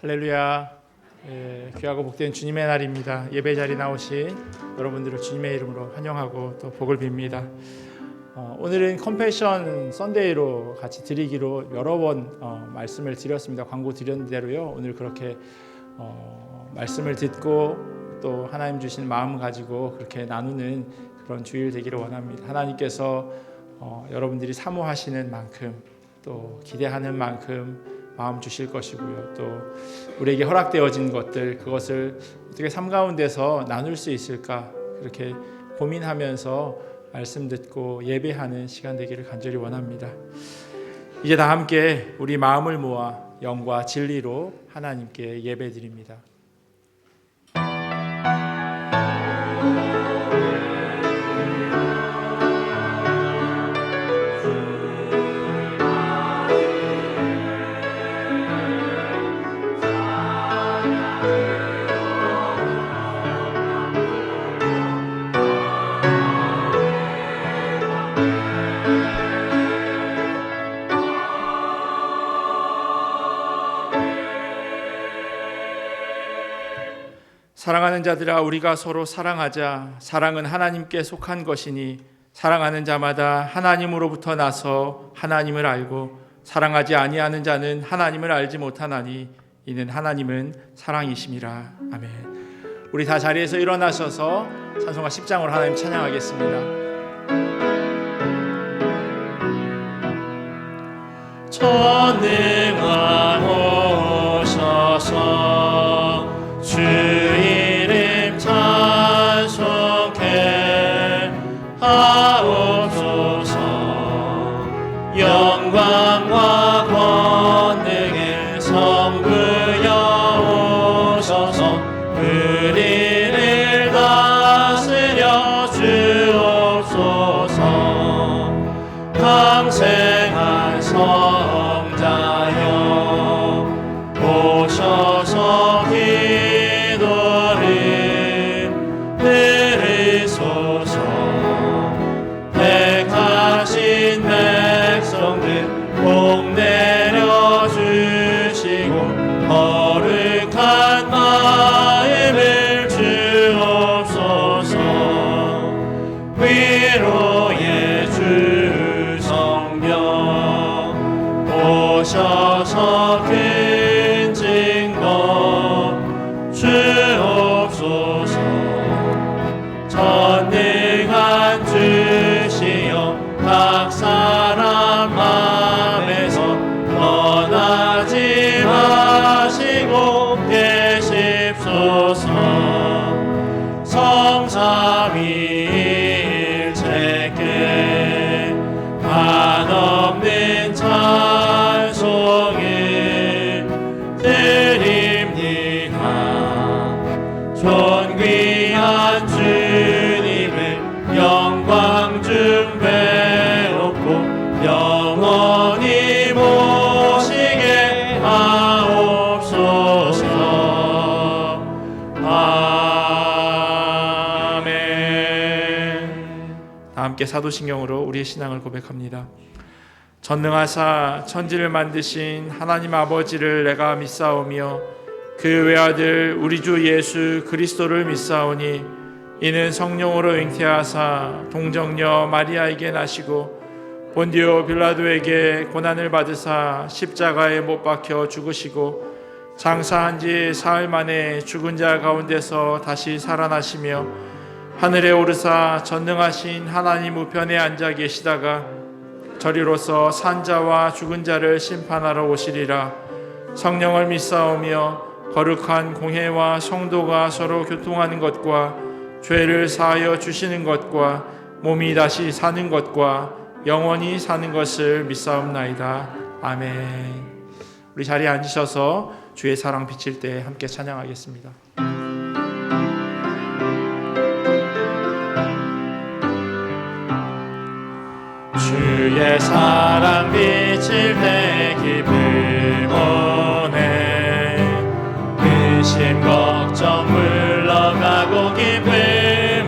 할렐루야. 귀하고 복된 주님의 날입니다. 예배 자리 나오신 여러분들을 주님의 이름으로 환영하고 또 복을 빕니다. 오늘은 컴패션 선데이로 같이 드리기로 여러 번 말씀을 드렸습니다. 광고 드린 대로요. 오늘 그렇게 말씀을 듣고 또 하나님 주신 마음 가지고 그렇게 나누는 그런 주일 되기를 원합니다. 하나님께서 여러분들이 사모하시는 만큼 또 기대하는 만큼 마음 주실 것이고요. 또 우리에게 허락되어진 것들, 그것을 어떻게 삶 가운데서 나눌 수 있을까, 그렇게 고민하면서 말씀 듣고 예배하는 시간 되기를 간절히 원합니다. 이제 다 함께 우리 마음을 모아 영과 진리로 하나님께 예배드립니다. 사랑하는 자들아, 우리가 서로 사랑하자. 사랑은 하나님께 속한 것이니 사랑하는 자마다 하나님으로부터 나서 하나님을 알고 사랑하지 아니하는 자는 하나님을 알지 못하나니 이는 하나님은 사랑이심이라. 아멘. 우리 다 자리에서 일어나셔서 찬송가 10장으로 하나님 찬양하겠습니다. 전능한 오셔서 주 이름 찬송해 하옵소서. 영광과 권능의 성부여 오셔서 우리를 다스려 주옵소서. 강생한 성자여 오셔서 택하신 백성들 복 내려주시고 거룩한 마음을 주옵소서. 위로의 주 성령 오셔서 큰 증거 주옵소서. 전능한 주시여 각 사람 맘에서 떠나지 마시고 계십소서. 성삼위일체께 한없는 찬송을 드립니다. 존귀한 주님을 영광 중 배웠고 영원히 모시게 하옵소서. 아멘. 다 함께 사도신경으로 우리의 신앙을 고백합니다. 전능하사 천지를 만드신 하나님 아버지를 내가 믿사오며 그 외아들 우리 주 예수 그리스도를 믿사오니 이는 성령으로 잉태하사 동정녀 마리아에게 나시고 본디오 빌라도에게 고난을 받으사 십자가에 못 박혀 죽으시고 장사한 지 사흘 만에 죽은 자 가운데서 다시 살아나시며 하늘에 오르사 전능하신 하나님 우편에 앉아 계시다가 저리로서 산자와 죽은 자를 심판하러 오시리라. 성령을 믿사오며 거룩한 공회와 성도가 서로 교통하는 것과 죄를 사하여 주시는 것과 몸이 다시 사는 것과 영원히 사는 것을 믿사옵나이다. 아멘. 우리 자리에 앉으셔서 주의 사랑 비칠 때 함께 찬양하겠습니다. 주의 사랑 비칠 때 기쁨 오네. 근심 걱정 물러가고 기쁨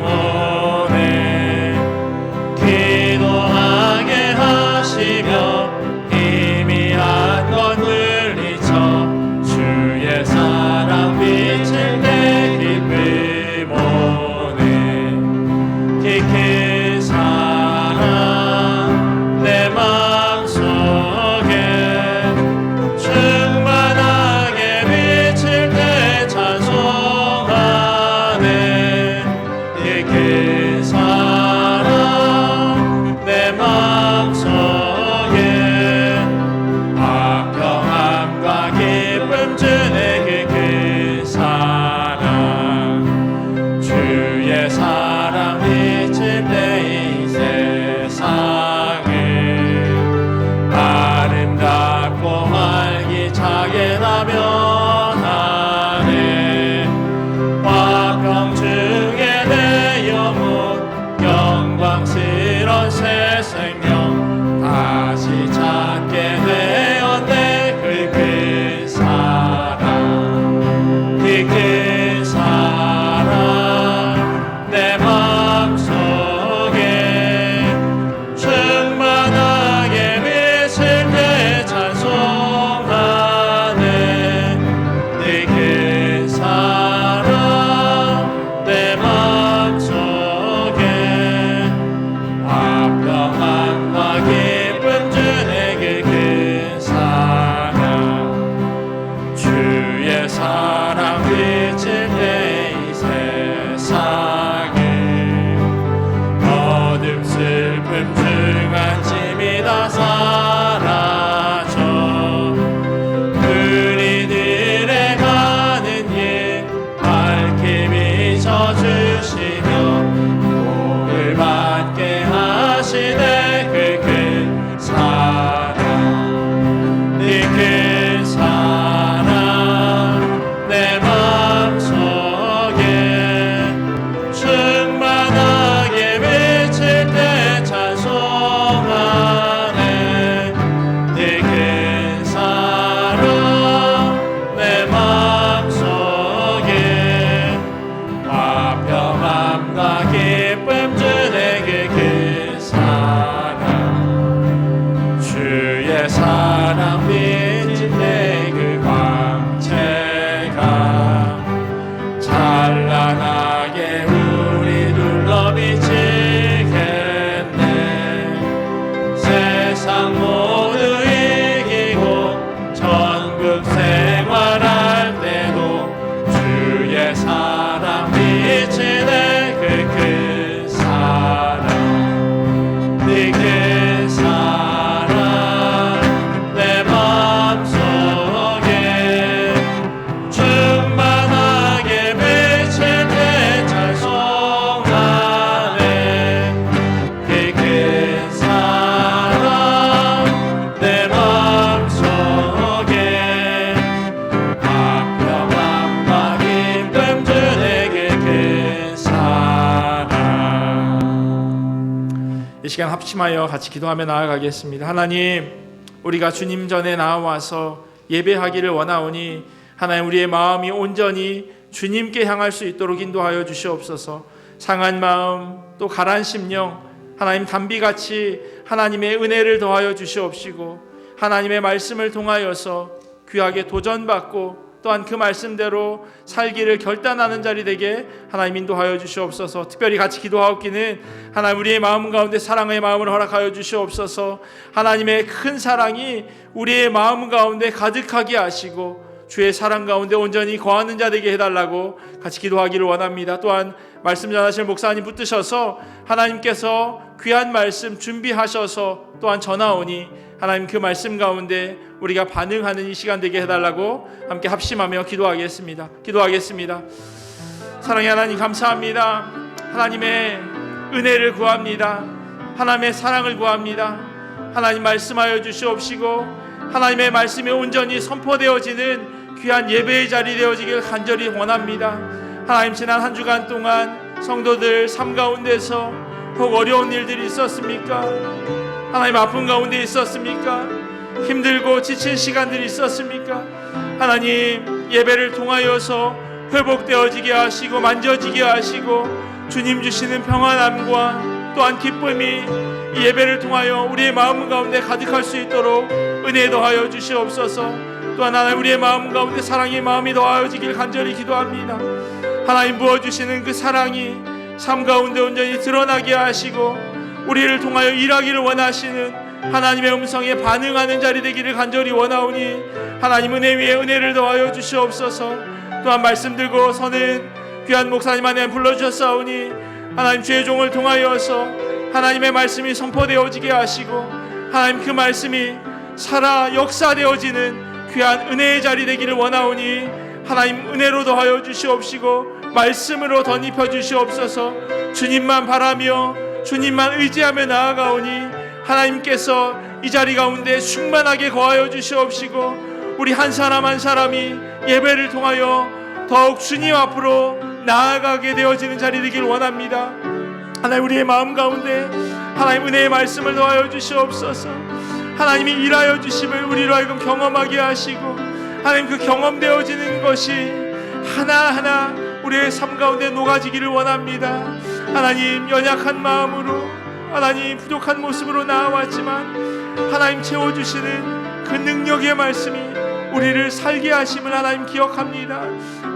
오네. 기도하게 하시며 희미한 것 물리쳐 주의 천국 생활할 때도 주의 사랑 비치네 그 큰 사랑 네 큰 사랑 내 맘속에 충만하게 비칠 때 찬송하네 그 큰 사랑 내 맘속에 박평함과 기쁨 주네 그 큰 사랑. 이 시간 합심하여 같이 기도하며 나아가겠습니다. 하나님, 우리가 주님 전에 나와서 예배하기를 원하오니 하나님, 우리의 마음이 온전히 주님께 향할 수 있도록 인도하여 주시옵소서. 상한 마음 또 가라앉은 심령 하나님 담비같이 하나님의 은혜를 더하여 주시옵시고 하나님의 말씀을 통하여서 귀하게 도전받고 또한 그 말씀대로 살기를 결단하는 자리 되게 하나님 인도하여 주시옵소서. 특별히 같이 기도하옵기는 하나님, 우리의 마음 가운데 사랑의 마음을 허락하여 주시옵소서. 하나님의 큰 사랑이 우리의 마음 가운데 가득하게 하시고 주의 사랑 가운데 온전히 거하는 자 되게 해달라고 같이 기도하기를 원합니다. 또한 말씀 전하실 목사님 붙드셔서 하나님께서 귀한 말씀 준비하셔서 또한 전하오니 하나님, 그 말씀 가운데 우리가 반응하는 이 시간 되게 해달라고 함께 합심하며 기도하겠습니다. 사랑의 하나님, 감사합니다. 하나님의 은혜를 구합니다. 하나님의 사랑을 구합니다. 하나님, 말씀하여 주시옵시고 하나님의 말씀이 온전히 선포되어지는 귀한 예배의 자리 되어지길 간절히 원합니다. 하나님, 지난 한 주간 동안 성도들 삶 가운데서 혹 어려운 일들이 있었습니까? 하나님, 아픈 가운데 있었습니까? 힘들고 지친 시간들이 있었습니까? 하나님, 예배를 통하여서 회복되어지게 하시고 만져지게 하시고 주님 주시는 평안함과 또한 기쁨이 이 예배를 통하여 우리의 마음 가운데 가득할 수 있도록 은혜 더하여 주시옵소서. 또한 하나님, 우리의 마음 가운데 사랑의 마음이 더하여지길 간절히 기도합니다. 하나님, 부어주시는 그 사랑이 삶 가운데 온전히 드러나게 하시고 우리를 통하여 일하기를 원하시는 하나님의 음성에 반응하는 자리 되기를 간절히 원하오니 하나님, 은혜 위에 은혜를 더하여 주시옵소서. 또한 말씀 들고 서는 귀한 목사님 안에 불러주셨사오니 하나님, 주의 종을 통하여서 하나님의 말씀이 선포되어지게 하시고 하나님, 그 말씀이 살아 역사되어지는 귀한 은혜의 자리 되기를 원하오니 하나님, 은혜로 더하여 주시옵시고 말씀으로 덧입혀 주시옵소서. 주님만 바라며 주님만 의지하며 나아가오니 하나님께서 이 자리 가운데 충만하게 거하여 주시옵시고 우리 한 사람 한 사람이 예배를 통하여 더욱 주님 앞으로 나아가게 되어지는 자리 되길 원합니다. 하나님, 우리의 마음 가운데 하나님 은혜의 말씀을 더하여 주시옵소서. 하나님이 일하여 주심을 우리로 하여금 경험하게 하시고 하나님, 그 경험되어지는 것이 하나하나 우리의 삶 가운데 녹아지기를 원합니다. 하나님, 연약한 마음으로 하나님 부족한 모습으로 나아왔지만 하나님 채워주시는 그 능력의 말씀이 우리를 살게 하심을 하나님 기억합니다.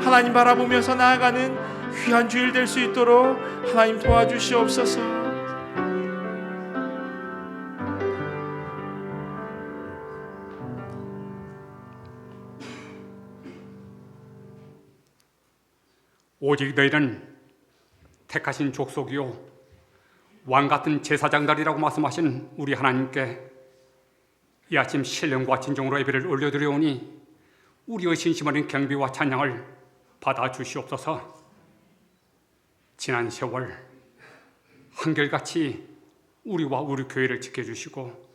하나님 바라보면서 나아가는 귀한 주일 될 수 있도록 하나님 도와주시옵소서. 오직 너희는 택하신 족속이요 왕같은 제사장들이라고 말씀하신 우리 하나님께 이 아침 신령과 진정으로 예배를 올려드려오니 우리의 신심 어린 경배와 찬양을 받아주시옵소서. 지난 세월 한결같이 우리와 우리 교회를 지켜주시고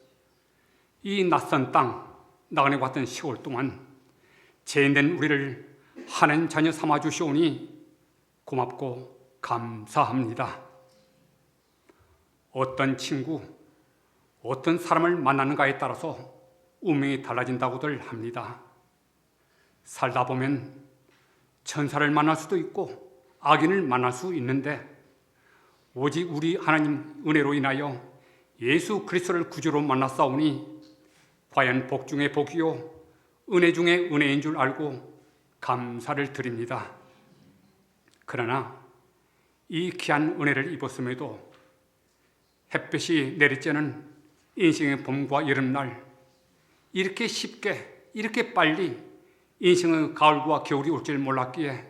이 낯선 땅 나그네 왔던 10월 동안 죄인된 우리를 하나님 자녀 삼아주시오니 고맙고 감사합니다. 어떤 친구, 어떤 사람을 만나는가에 따라서 운명이 달라진다고들 합니다. 살다 보면 천사를 만날 수도 있고 악인을 만날 수 있는데 오직 우리 하나님 은혜로 인하여 예수 그리스도를 구주로 만났사오니 과연 복 중에 복이요 은혜 중에 은혜인 줄 알고 감사를 드립니다. 그러나 이 귀한 은혜를 입었음에도 햇볕이 내리쬐는 인생의 봄과 여름날 이렇게 쉽게 이렇게 빨리 인생의 가을과 겨울이 올 줄 몰랐기에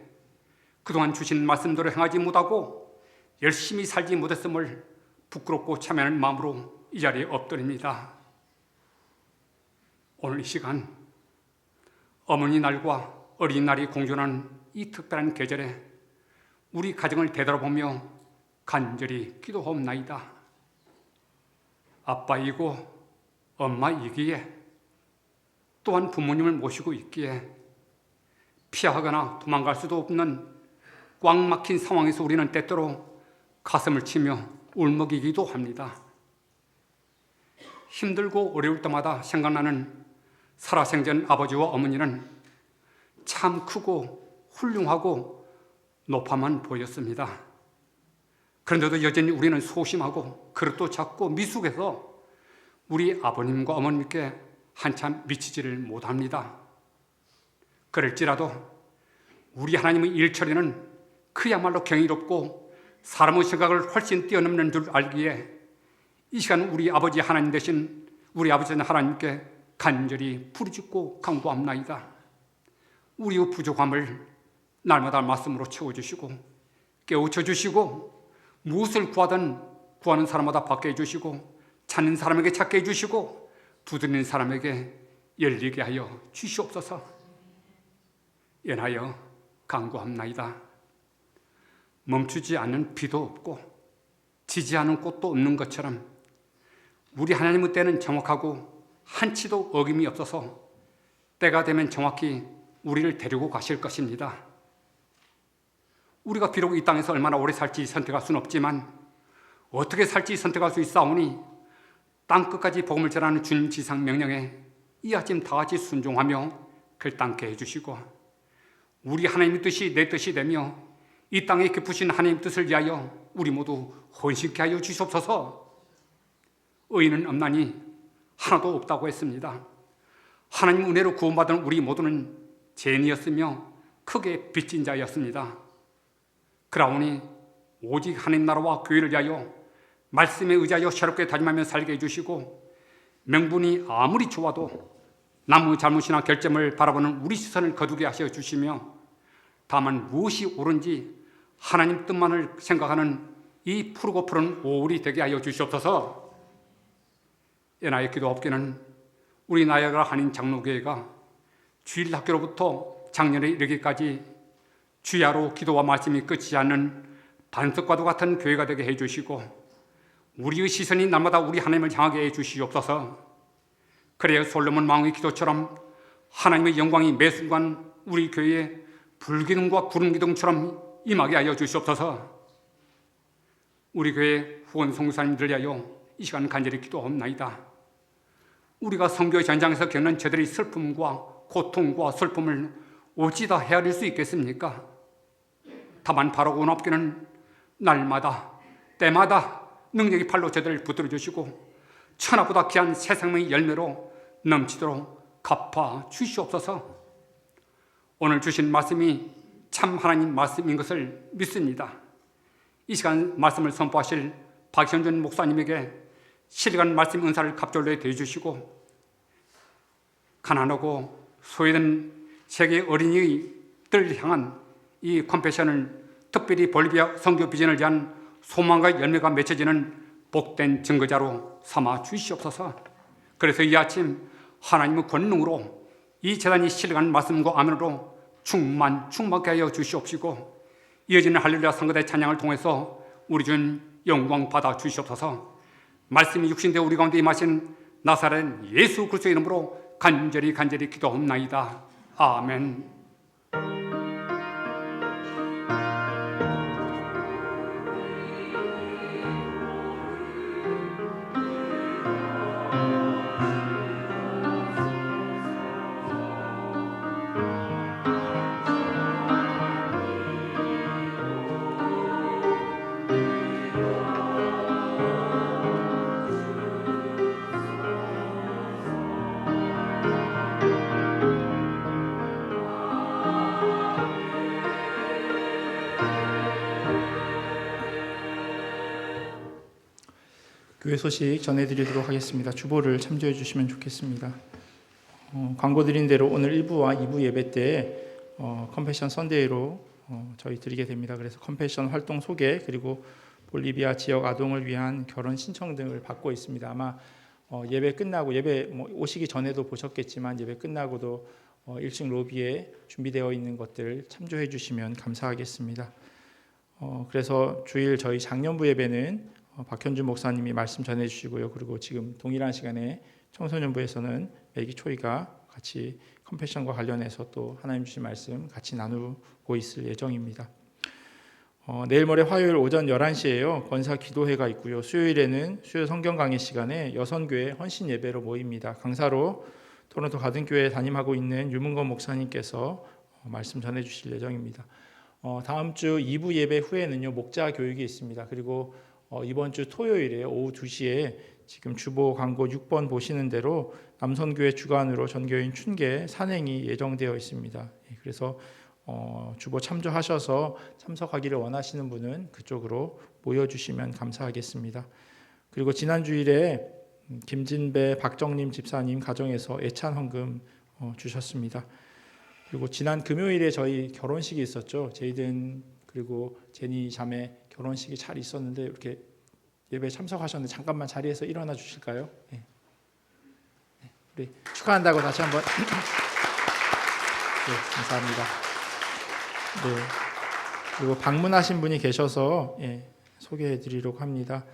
그동안 주신 말씀대로 행하지 못하고 열심히 살지 못했음을 부끄럽고 참여하는 마음으로 이 자리에 엎드립니다. 오늘 이 시간 어머니 날과 어린이날이 공존하는 이 특별한 계절에 우리 가정을 되돌아보며 간절히 기도하옵나이다. 아빠이고 엄마이기에 또한 부모님을 모시고 있기에 피하거나 도망갈 수도 없는 꽉 막힌 상황에서 우리는 때때로 가슴을 치며 울먹이기도 합니다. 힘들고 어려울 때마다 생각나는 살아생전 아버지와 어머니는 참 크고 훌륭하고 높아만 보였습니다. 그런데도 여전히 우리는 소심하고 그릇도 작고 미숙해서 우리 아버님과 어머님께 한참 미치지를 못합니다. 그럴지라도 우리 하나님의 일처리는 그야말로 경이롭고 사람의 생각을 훨씬 뛰어넘는 줄 알기에 이 시간 우리 아버지 하나님 대신 우리 아버지 하나님께 간절히 부르짖고 간구합나이다. 우리의 부족함을 날마다 말씀으로 채워주시고 깨우쳐 주시고 무엇을 구하든 구하는 사람마다 받게 해주시고 찾는 사람에게 찾게 해주시고 두드리는 사람에게 열리게 하여 주시옵소서. 연하여 간구합나이다. 멈추지 않는 비도 없고 지지 않은 꽃도 없는 것처럼 우리 하나님의 때는 정확하고 한치도 어김이 없어서 때가 되면 정확히 우리를 데리고 가실 것입니다. 우리가 비록 이 땅에서 얼마나 오래 살지 선택할 수는 없지만 어떻게 살지 선택할 수 있사오니 땅끝까지 복음을 전하는 주님 지상 명령에 이 아침 다 같이 순종하며 결단케 해주시고 우리 하나님의 뜻이 내 뜻이 되며 이 땅에 깊으신 하나님의 뜻을 위하여 우리 모두 헌신케 하여 주시옵소서. 의인은 없나니 하나도 없다고 했습니다. 하나님 은혜로 구원받은 우리 모두는 죄인이었으며 크게 빚진 자였습니다. 그러오니 오직 하나님 나라와 교회를 위하여 말씀에 의지하여 새롭게 다짐하며 살게 해주시고 명분이 아무리 좋아도 남의 잘못이나 결점을 바라보는 우리 시선을 거두게 하셔 주시며 다만 무엇이 옳은지 하나님 뜻만을 생각하는 이 푸르고 푸른 오울이 되게 하여 주시옵소서. 연하의 기도 업계는 우리 나야가라 한인 장로교회가 주일 학교로부터 작년에 이르기까지 주야로 기도와 말씀이 끝이지 않는 반석과도 같은 교회가 되게 해주시고 우리의 시선이 날마다 우리 하나님을 향하게 해주시옵소서. 그래야 솔로몬 왕의 기도처럼 하나님의 영광이 매 순간 우리 교회에 불기둥과 구름기둥처럼 임하게 하여 주시옵소서. 우리 교회 후원 성도사님들 위하여 이 시간 간절히 기도하옵나이다. 우리가 선교 현장에서 겪는 저들의 슬픔과 고통과 슬픔을 어찌다 헤아릴 수 있겠습니까? 다만 바라고 높기는 날마다 때마다 능력의 팔로 저들을 붙들어 주시고 천하보다 귀한 새 생명의 열매로 넘치도록 갚아 주시옵소서. 오늘 주신 말씀이 참 하나님 말씀인 것을 믿습니다. 이 시간 말씀을 선포하실 박현준 목사님에게 실간 말씀 은사를 갑절로 대주시고 가난하고 소외된 세계 어린이들 향한 이 컴패션을 특별히 볼리비아 선교 비전을 위한 소망과 열매가 맺혀지는 복된 증거자로 삼아 주시옵소서. 그래서 이 아침 하나님의 권능으로 이 재단이 실간 말씀과 아멘으로 충만케 하여 주시옵시고 이어지는 할렐루야 성가대 찬양을 통해서 우리 준 영광 받아 주시옵소서. 말씀이 육신되어 우리 가운데 임하신 나사렛 예수 그리스도의 이름으로 간절히 기도하옵나이다. 아멘. 교회 소식 전해드리도록 하겠습니다. 주보를 참조해 주시면 좋겠습니다. 광고 드린 대로 오늘 1부와 2부 예배 때 컴패션 선데이로 저희 드리게 됩니다. 그래서 컴패션 활동 소개 그리고 볼리비아 지역 아동을 위한 결혼 신청 등을 받고 있습니다. 아마 예배 끝나고 예배 오시기 전에도 보셨겠지만 예배 끝나고도 1층 로비에 준비되어 있는 것들 참조해 주시면 감사하겠습니다. 그래서 주일 저희 작년부 예배는 박현준 목사님이 말씀 전해 주시고요. 그리고 지금 동일한 시간에 청소년부에서는 매기 초이가 같이 컴패션과 관련해서 또 하나님 주신 말씀 같이 나누고 있을 예정입니다. 내일 모레 화요일 오전 11시에요. 권사 기도회가 있고요. 수요일에는 수요 성경 강의 시간에 여선교회 헌신 예배로 모입니다. 강사로 토론토 가든교회에 담임하고 있는 유문건 목사님께서 말씀 전해 주실 예정입니다. 다음 주 2부 예배 후에는요. 목자 교육이 있습니다. 그리고 이번 주 토요일에 오후 2시에 지금 주보 광고 6번 보시는 대로 남선교회 주관으로 전교인 춘계 산행이 예정되어 있습니다. 그래서 주보 참조하셔서 참석하기를 원하시는 분은 그쪽으로 모여주시면 감사하겠습니다. 그리고 지난 주일에 김진배 박정림 집사님 가정에서 애찬 헌금 주셨습니다. 그리고 지난 금요일에 저희 결혼식이 있었죠. 제이든 그리고 제니 자매 결혼식이 잘 있었는데 이렇게 예배에 참석하셨는데 잠깐만 자리에서 일어나 주실까요? 네. 우리 축하한다고 다시 한번 네, 감사합니다. 네. 그리고 방문하신 분이 계셔서 소개해 드리려고 합니다.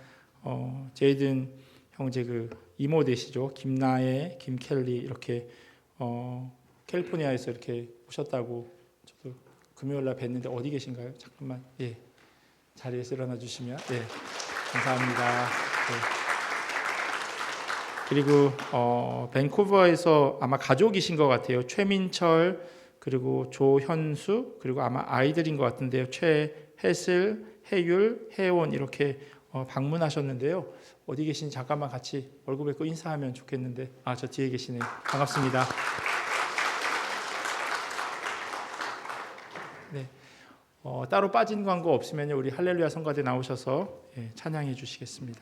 제이든 형제 그 이모 되시죠? 김나혜, 김켈리 이렇게 캘리포니아에서 이렇게 오셨다고 저도 금요일 날 뵀는데 어디 계신가요? 잠깐만 자리에서 일어나 주시면 감사합니다. 그리고 밴쿠버에서 아마 가족이신 것 같아요. 최민철 그리고 조현수 그리고 아마 아이들인 것 같은데요. 최혜슬, 혜율, 혜원 이렇게 방문하셨는데요. 어디 계신지 잠깐만 같이 얼굴 뵙고 인사하면 좋겠는데 저 뒤에 계시네요. 반갑습니다. 네. 따로 빠진 광고 없으면 우리 할렐루야 성가대 나오셔서 찬양해 주시겠습니다.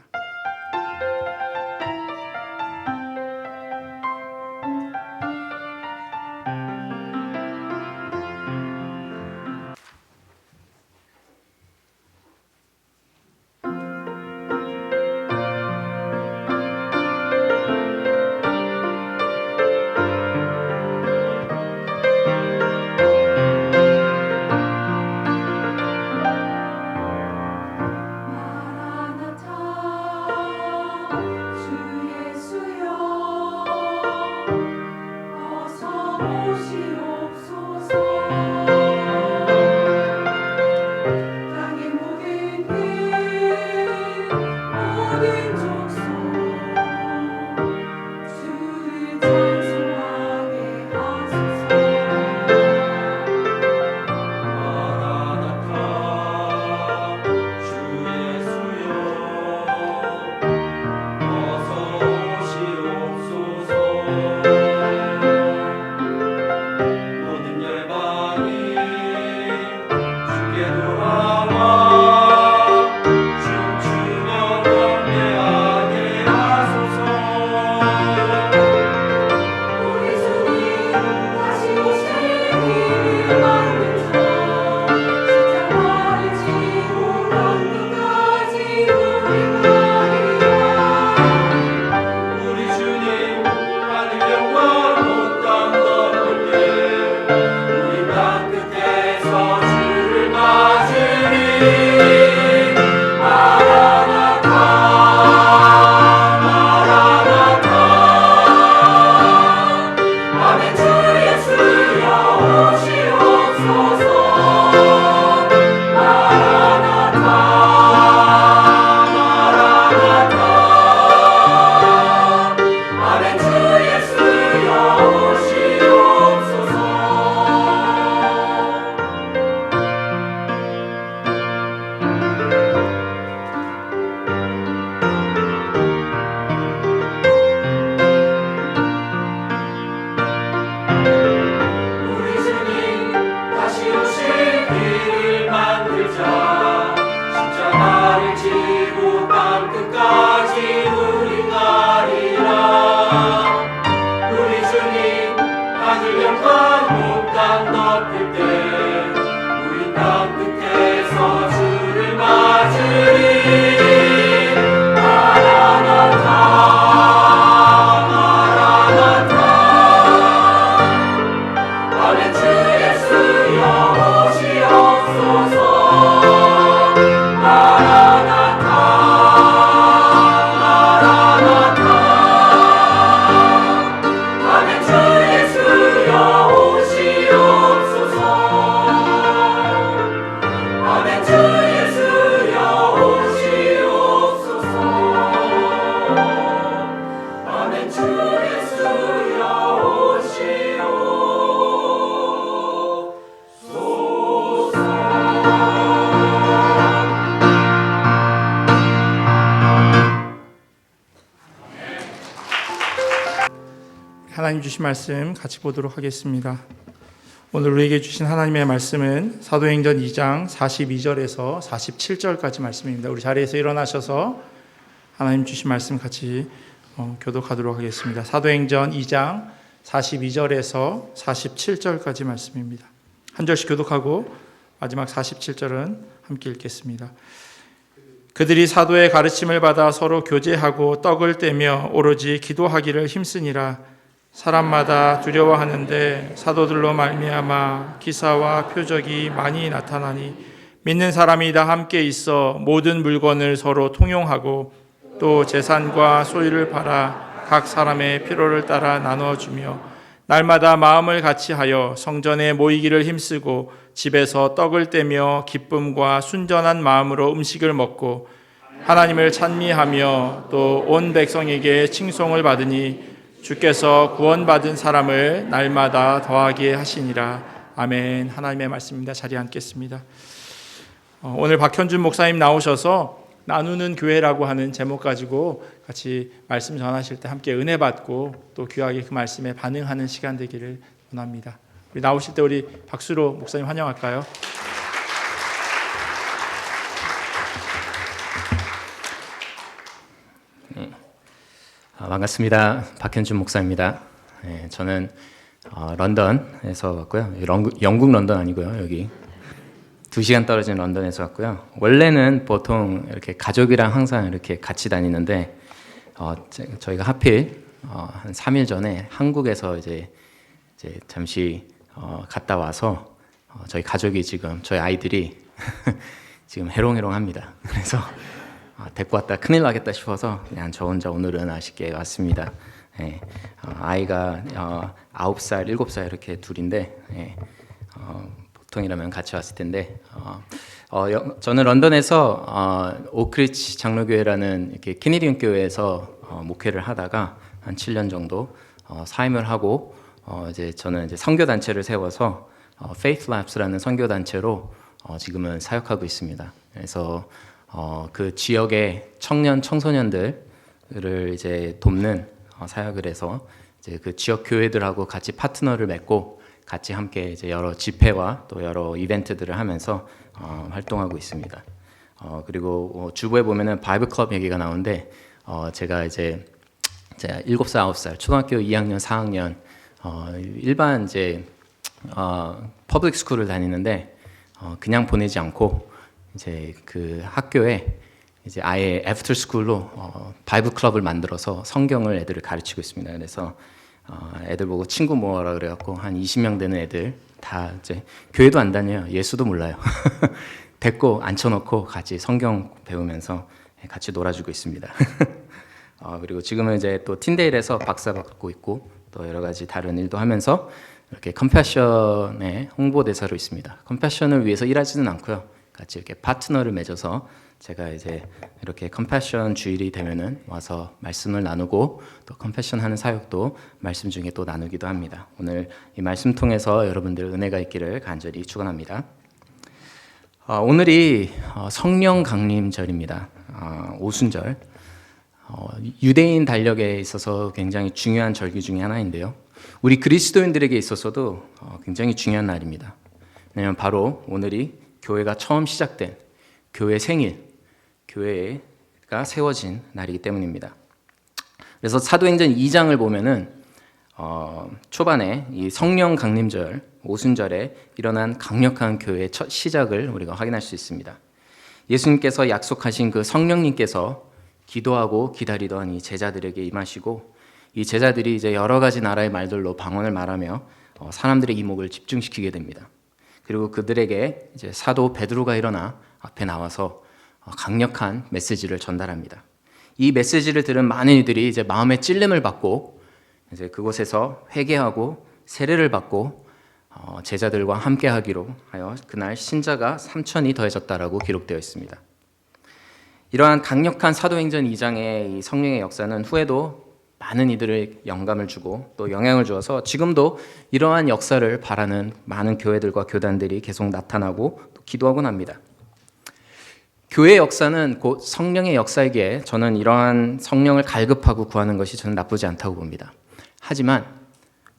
마라나타 하나님 주신 말씀 같이 보도록 하겠습니다. 오늘 우리에게 주신 하나님의 말씀은 사도행전 2장 42절에서 47절까지 말씀입니다. 우리 자리에서 일어나셔서 하나님 주신 말씀 같이 교독하도록 하겠습니다. 사도행전 2장 42절에서 47절까지 말씀입니다. 한 절씩 교독하고 마지막 47절은 함께 읽겠습니다. 그들이 사도의 가르침을 받아 서로 교제하고 떡을 떼며 오로지 기도하기를 힘쓰니라. 사람마다 두려워하는데 사도들로 말미암아 기사와 표적이 많이 나타나니 믿는 사람이 다 함께 있어 모든 물건을 서로 통용하고 또 재산과 소유를 팔아 각 사람의 필요를 따라 나누어주며 날마다 마음을 같이하여 성전에 모이기를 힘쓰고 집에서 떡을 떼며 기쁨과 순전한 마음으로 음식을 먹고 하나님을 찬미하며 또 온 백성에게 칭송을 받으니 주께서 구원받은 사람을 날마다 더하게 하시니라. 아멘. 하나님의 말씀입니다. 자리에 앉겠습니다. 오늘 박현준 목사님 나오셔서 나누는 교회라고 하는 제목 가지고 같이 말씀 전하실 때 함께 은혜 받고 또 귀하게 그 말씀에 반응하는 시간 되기를 원합니다. 우리 나오실 때 우리 박수로 목사님 환영할까요? 반갑습니다. 박현준 목사입니다. 저는 런던에서 왔고요. 영국 런던 아니고요. 여기 2시간 떨어진 런던에서 왔고요. 원래는 보통 이렇게 가족이랑 항상 이렇게 같이 다니는데 저희가 하필 한 3일 전에 한국에서 이제 잠시 갔다 와서 저희 가족이 지금 저희 아이들이 지금 해롱해롱합니다. 그래서 데리고 왔다 큰일 나겠다 싶어서 그냥 저 혼자 오늘은 아쉽게 왔습니다. 아이가 9살, 7살 이렇게 둘인데 보통이라면 같이 왔을 텐데 저는 런던에서 오크리치 장로교회라는 이렇게 캐네디언 교회에서 목회를 하다가 한 7년 정도 사임을 하고 이제 저는 이제 선교 단체를 세워서 Faith Labs라는 선교 단체로 지금은 사역하고 있습니다. 그래서 그 지역의 청년 청소년들을 이제 돕는 사역을 해서 이제 그 지역 교회들하고 같이 파트너를 맺고 같이 함께 이제 여러 집회와 또 여러 이벤트들을 하면서 활동하고 있습니다. 그리고 주부에 보면은 바이블 클럽 얘기가 나오는데 제가 7살, 9살 초등학교 2학년, 4학년 일반 이제 퍼블릭 스쿨을 다니는데 그냥 보내지 않고 이제 그 학교에 이제 아예 애프터 스쿨로 바이블 클럽을 만들어서 성경을 애들을 가르치고 있습니다. 그래서 애들 보고 친구 모아라 그래갖고 한 20명 되는 애들 다 이제 교회도 안 다녀요. 예수도 몰라요. 데리고 앉혀놓고 같이 성경 배우면서 같이 놀아주고 있습니다. 그리고 지금은 이제 또 틴데일에서 박사 받고 있고 또 여러 가지 다른 일도 하면서 이렇게 컴패션의 홍보대사로 있습니다. 컴패션을 위해서 일하지는 않고요. 같이 이렇게 파트너를 맺어서 제가 이제 이렇게 컴패션 주일이 되면은 와서 말씀을 나누고 또 컴패션 하는 사역도 말씀 중에 또 나누기도 합니다. 오늘 이 말씀 통해서 여러분들 은혜가 있기를 간절히 축원합니다. 오늘이 성령 강림절입니다. 오순절. 유대인 달력에 있어서 굉장히 중요한 절기 중에 하나인데요. 우리 그리스도인들에게 있어서도 굉장히 중요한 날입니다. 왜냐하면 바로 오늘이 교회가 처음 시작된 교회 생일, 교회가 세워진 날이기 때문입니다. 그래서 사도행전 2장을 보면은 초반에 이 성령 강림절, 오순절에 일어난 강력한 교회의 첫 시작을 우리가 확인할 수 있습니다. 예수님께서 약속하신 그 성령님께서 기도하고 기다리던 이 제자들에게 임하시고 이 제자들이 이제 여러 가지 나라의 말들로 방언을 말하며 사람들의 이목을 집중시키게 됩니다. 그리고 그들에게 이제 사도 베드로가 일어나 앞에 나와서 강력한 메시지를 전달합니다. 이 메시지를 들은 많은 이들이 이제 마음의 찔림을 받고 이제 그곳에서 회개하고 세례를 받고 제자들과 함께하기로 하여 그날 신자가 3,000이 더해졌다라고 기록되어 있습니다. 이러한 강력한 사도행전 2장의 이 성령의 역사는 후에도 많은 이들을 영감을 주고 또 영향을 주어서 지금도 이러한 역사를 바라는 많은 교회들과 교단들이 계속 나타나고 또 기도하곤 합니다. 교회의 역사는 곧 성령의 역사이기에 저는 이러한 성령을 갈급하고 구하는 것이 저는 나쁘지 않다고 봅니다. 하지만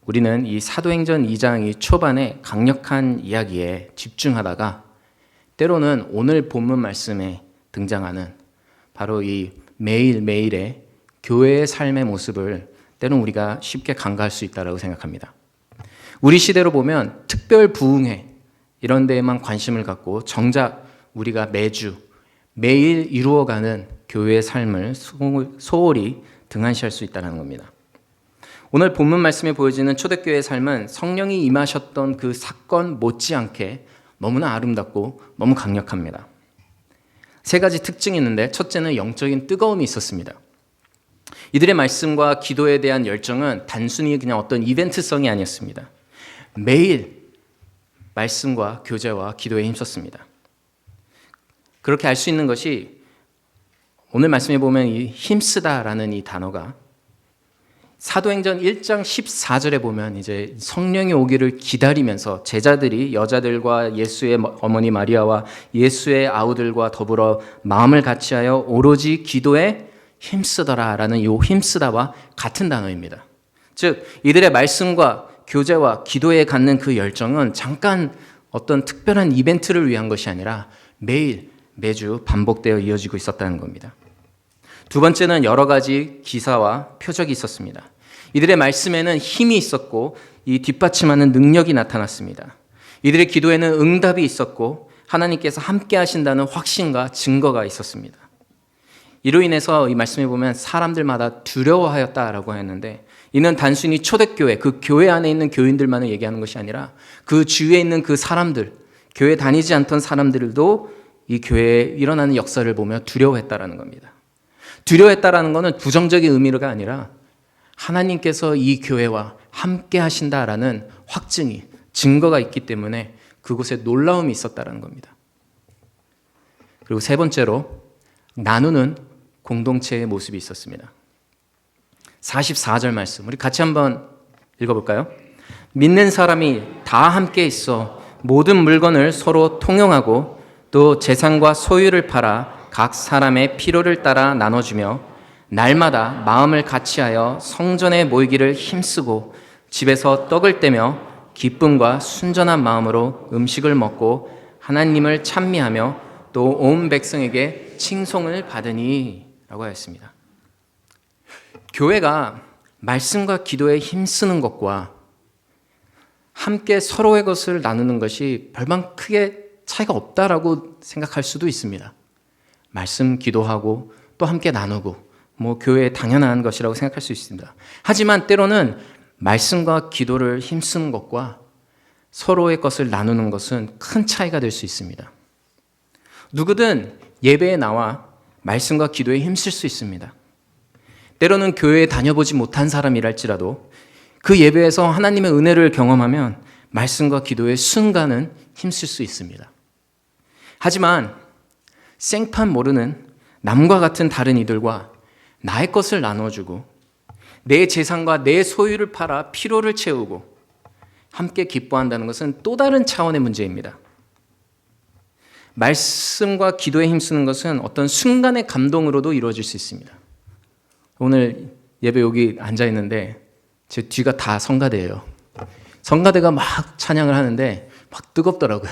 우리는 이 사도행전 2장 이 초반에 강력한 이야기에 집중하다가 때로는 오늘 본문 말씀에 등장하는 바로 이 매일매일의 교회의 삶의 모습을 때로는 우리가 쉽게 간과할 수 있다고 생각합니다. 우리 시대로 보면 특별 부흥회 이런 데에만 관심을 갖고 정작 우리가 매일 이루어가는 교회의 삶을 소홀히 등한시할 수 있다는 겁니다. 오늘 본문 말씀에 보여지는 초대교회의 삶은 성령이 임하셨던 그 사건 못지않게 너무나 아름답고 너무 강력합니다. 세 가지 특징이 있는데 첫째는 영적인 뜨거움이 있었습니다. 이들의 말씀과 기도에 대한 열정은 단순히 그냥 어떤 이벤트성이 아니었습니다. 매일 말씀과 교제와 기도에 힘썼습니다. 그렇게 알 수 있는 것이 오늘 말씀에 보면 이 힘쓰다라는 이 단어가 사도행전 1장 14절에 보면 이제 성령이 오기를 기다리면서 제자들이 여자들과 예수의 어머니 마리아와 예수의 아우들과 더불어 마음을 같이하여 오로지 기도에 힘쓰더라라는 이 힘쓰다와 같은 단어입니다. 즉 이들의 말씀과 교제와 기도에 갖는 그 열정은 잠깐 어떤 특별한 이벤트를 위한 것이 아니라 매주 반복되어 이어지고 있었다는 겁니다. 두 번째는 여러 가지 기사와 표적이 있었습니다. 이들의 말씀에는 힘이 있었고 이 뒷받침하는 능력이 나타났습니다. 이들의 기도에는 응답이 있었고 하나님께서 함께 하신다는 확신과 증거가 있었습니다. 이로 인해서 이 말씀에 보면 사람들마다 두려워하였다라고 했는데 이는 단순히 초대교회, 그 교회 안에 있는 교인들만을 얘기하는 것이 아니라 그 주위에 있는 그 사람들, 교회 다니지 않던 사람들도 이 교회에 일어나는 역사를 보며 두려워했다라는 겁니다. 두려워했다라는 것은 부정적인 의미가 아니라 하나님께서 이 교회와 함께 하신다라는 확증이, 증거가 있기 때문에 그곳에 놀라움이 있었다라는 겁니다. 그리고 세 번째로 나누는 공동체의 모습이 있었습니다. 44절 말씀 우리 같이 한번 읽어볼까요? 믿는 사람이 다 함께 있어 모든 물건을 서로 통용하고 또 재산과 소유를 팔아 각 사람의 필요를 따라 나눠주며 날마다 마음을 같이하여 성전에 모이기를 힘쓰고 집에서 떡을 떼며 기쁨과 순전한 마음으로 음식을 먹고 하나님을 찬미하며 또 온 백성에게 칭송을 받으니 라고 하였습니다. 교회가 말씀과 기도에 힘쓰는 것과 함께 서로의 것을 나누는 것이 별반 크게 차이가 없다라고 생각할 수도 있습니다. 말씀 기도하고 또 함께 나누고 교회에 당연한 것이라고 생각할 수 있습니다. 하지만 때로는 말씀과 기도를 힘쓰는 것과 서로의 것을 나누는 것은 큰 차이가 될 수 있습니다. 누구든 예배에 나와 말씀과 기도에 힘쓸 수 있습니다. 때로는 교회에 다녀보지 못한 사람이랄지라도 그 예배에서 하나님의 은혜를 경험하면 말씀과 기도의 순간은 힘쓸 수 있습니다. 하지만 생판 모르는 남과 같은 다른 이들과 나의 것을 나눠주고 내 재산과 내 소유를 팔아 피로를 채우고 함께 기뻐한다는 것은 또 다른 차원의 문제입니다. 말씀과 기도에 힘쓰는 것은 어떤 순간의 감동으로도 이루어질 수 있습니다. 오늘 예배 여기 앉아있는데 제 뒤가 다 성가대예요. 성가대가 막 찬양을 하는데 막 뜨겁더라고요.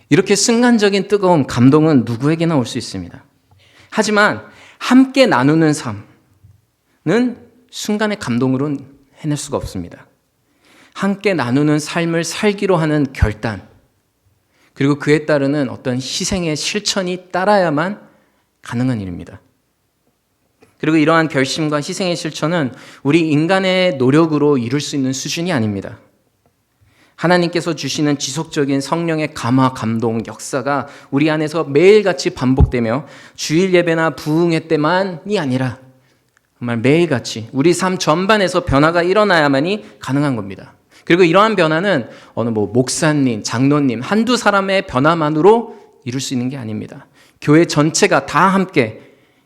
이렇게 순간적인 뜨거움, 감동은 누구에게나 올 수 있습니다. 하지만 함께 나누는 삶은 순간의 감동으로는 해낼 수가 없습니다. 함께 나누는 삶을 살기로 하는 결단, 그리고 그에 따르는 어떤 희생의 실천이 따라야만 가능한 일입니다. 그리고 이러한 결심과 희생의 실천은 우리 인간의 노력으로 이룰 수 있는 수준이 아닙니다. 하나님께서 주시는 지속적인 성령의 감화, 감동, 역사가 우리 안에서 매일같이 반복되며 주일 예배나 부흥회 때만이 아니라 정말 매일같이 우리 삶 전반에서 변화가 일어나야만이 가능한 겁니다. 그리고 이러한 변화는 어느 목사님, 장로님 한두 사람의 변화만으로 이룰 수 있는 게 아닙니다. 교회 전체가 다 함께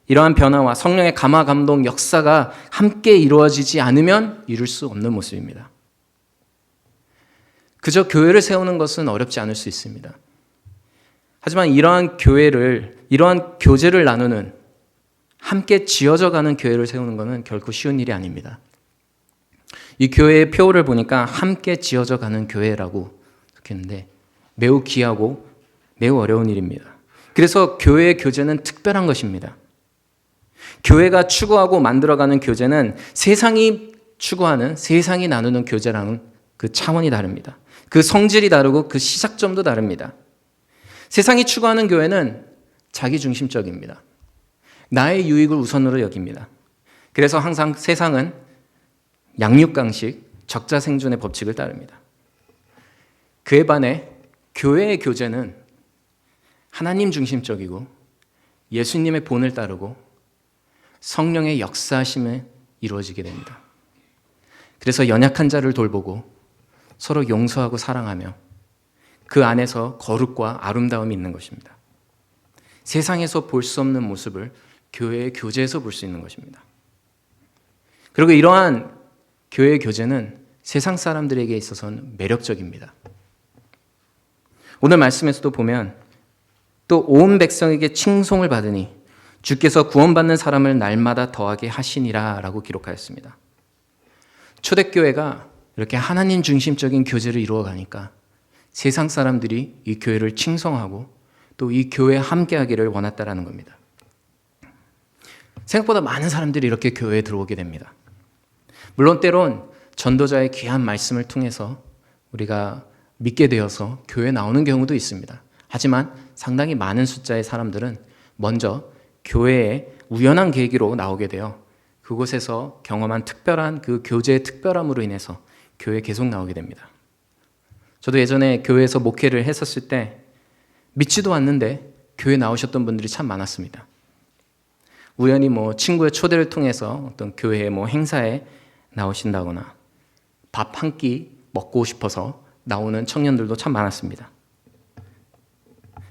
이러한 변화와 성령의 감화, 감동, 역사가 함께 이루어지지 않으면 이룰 수 없는 모습입니다. 그저 교회를 세우는 것은 어렵지 않을 수 있습니다. 하지만 이러한 교제를 나누는 함께 지어져 가는 교회를 세우는 것은 결코 쉬운 일이 아닙니다. 이 교회의 표를 보니까 함께 지어져 가는 교회라고 적혔는데 매우 귀하고 매우 어려운 일입니다. 그래서 교회의 교제는 특별한 것입니다. 교회가 추구하고 만들어가는 교제는 세상이 추구하는, 세상이 나누는 교제랑은 그 차원이 다릅니다. 그 성질이 다르고 그 시작점도 다릅니다. 세상이 추구하는 교회는 자기중심적입니다. 나의 유익을 우선으로 여깁니다. 그래서 항상 세상은 양육강식, 적자생존의 법칙을 따릅니다. 그에 반해 교회의 교제는 하나님 중심적이고 예수님의 본을 따르고 성령의 역사하심에 이루어지게 됩니다. 그래서 연약한 자를 돌보고 서로 용서하고 사랑하며 그 안에서 거룩과 아름다움이 있는 것입니다. 세상에서 볼 수 없는 모습을 교회의 교제에서 볼 수 있는 것입니다. 그리고 이러한 교회의 교제는 세상 사람들에게 있어서는 매력적입니다. 오늘 말씀에서도 보면 또 온 백성에게 칭송을 받으니 주께서 구원받는 사람을 날마다 더하게 하시니라 라고 기록하였습니다. 초대교회가 이렇게 하나님 중심적인 교제를 이루어가니까 세상 사람들이 이 교회를 칭송하고 또 이 교회에 함께하기를 원했다라는 겁니다. 생각보다 많은 사람들이 이렇게 교회에 들어오게 됩니다. 물론 때론 전도자의 귀한 말씀을 통해서 우리가 믿게 되어서 교회에 나오는 경우도 있습니다. 하지만 상당히 많은 숫자의 사람들은 먼저 교회에 우연한 계기로 나오게 되어 그곳에서 경험한 특별한 그 교제의 특별함으로 인해서 교회에 계속 나오게 됩니다. 저도 예전에 교회에서 목회를 했었을 때 믿지도 않는데 교회 나오셨던 분들이 참 많았습니다. 우연히 친구의 초대를 통해서 어떤 교회의 행사에 나오신다거나 밥 한 끼 먹고 싶어서 나오는 청년들도 참 많았습니다.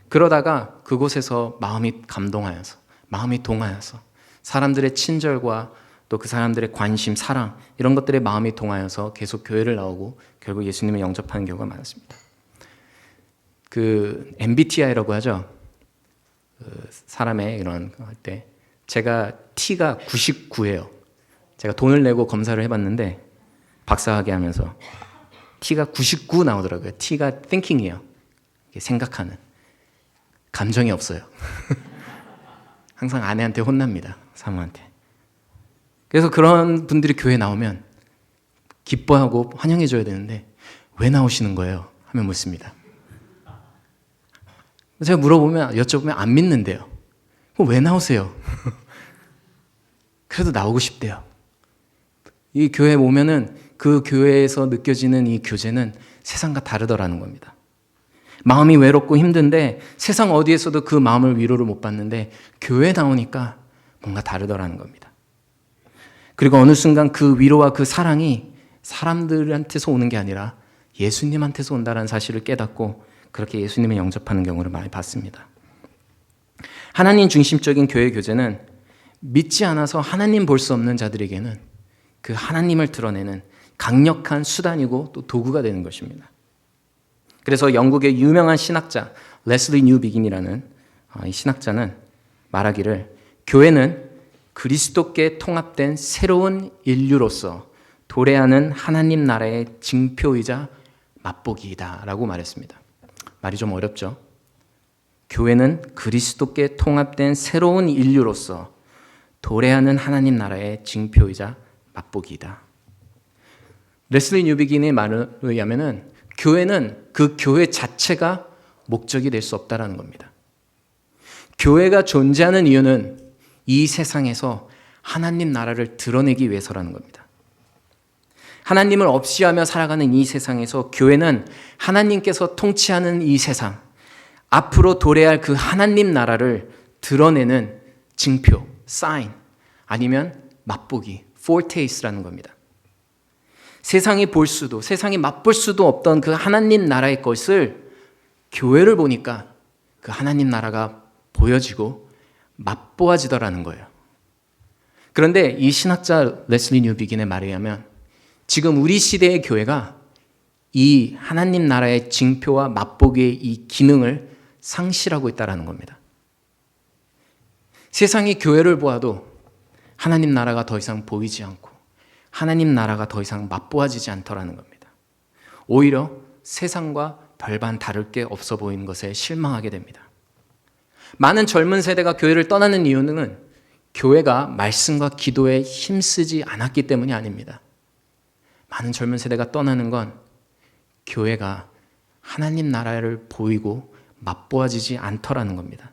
그러다가 그곳에서 마음이 감동하여서, 마음이 동하여서 사람들의 친절과 또 그 사람들의 관심, 사랑 이런 것들에 마음이 동하여서 계속 교회를 나오고 결국 예수님을 영접하는 경우가 많았습니다. 그 MBTI라고 하죠. 사람의 이런 할 때 제가 T가 99예요. 제가 돈을 내고 검사를 해봤는데 박사학위 하면서 T가 99 나오더라고요. T가 thinking이에요. 생각하는. 감정이 없어요. 항상 아내한테 혼납니다. 사모한테. 그래서 그런 분들이 교회에 나오면 기뻐하고 환영해줘야 되는데 왜 나오시는 거예요? 하면 묻습니다. 제가 물어보면, 여쭤보면 안 믿는데요. 그럼 왜 나오세요? 그래도 나오고 싶대요. 이 교회에 오면은 그 교회에서 느껴지는 이 교제는 세상과 다르더라는 겁니다. 마음이 외롭고 힘든데 세상 어디에서도 그 마음을 위로를 못 받는데 교회에 나오니까 뭔가 다르더라는 겁니다. 그리고 어느 순간 그 위로와 그 사랑이 사람들한테서 오는 게 아니라 예수님한테서 온다는 사실을 깨닫고 그렇게 예수님을 영접하는 경우를 많이 봤습니다. 하나님 중심적인 교회 교제는 믿지 않아서 하나님 볼 수 없는 자들에게는 그 하나님을 드러내는 강력한 수단이고 또 도구가 되는 것입니다. 그래서 영국의 유명한 신학자 레슬리 뉴비긴이라는 이 신학자는 말하기를 교회는 그리스도께 통합된 새로운 인류로서 도래하는 하나님 나라의 징표이자 맛보기이다 라고 말했습니다. 말이 좀 어렵죠? 교회는 그리스도께 통합된 새로운 인류로서 도래하는 하나님 나라의 징표이자 맛보기이다. 레슬리 뉴비긴의 말에 의하면 교회는 그 교회 자체가 목적이 될 수 없다는 겁니다. 교회가 존재하는 이유는 이 세상에서 하나님 나라를 드러내기 위해서라는 겁니다. 하나님을 없이하며 살아가는 이 세상에서 교회는 하나님께서 통치하는 이 세상, 앞으로 도래할 그 하나님 나라를 드러내는 징표, 사인, 아니면 맛보기, foretaste라는 겁니다. 세상이 볼 수도, 세상이 맛볼 수도 없던 그 하나님 나라의 것을 교회를 보니까 그 하나님 나라가 보여지고 맛보아지더라는 거예요. 그런데 이 신학자 레슬리 뉴비긴의 말에 의하면 지금 우리 시대의 교회가 이 하나님 나라의 징표와 맛보기의 이 기능을 상실하고 있다는 겁니다. 세상이 교회를 보아도 하나님 나라가 더 이상 보이지 않고 하나님 나라가 더 이상 맛보아지지 않더라는 겁니다. 오히려 세상과 별반 다를 게 없어 보이는 것에 실망하게 됩니다. 많은 젊은 세대가 교회를 떠나는 이유는 교회가 말씀과 기도에 힘쓰지 않았기 때문이 아닙니다. 많은 젊은 세대가 떠나는 건 교회가 하나님 나라를 보이고 맛보아지지 않더라는 겁니다.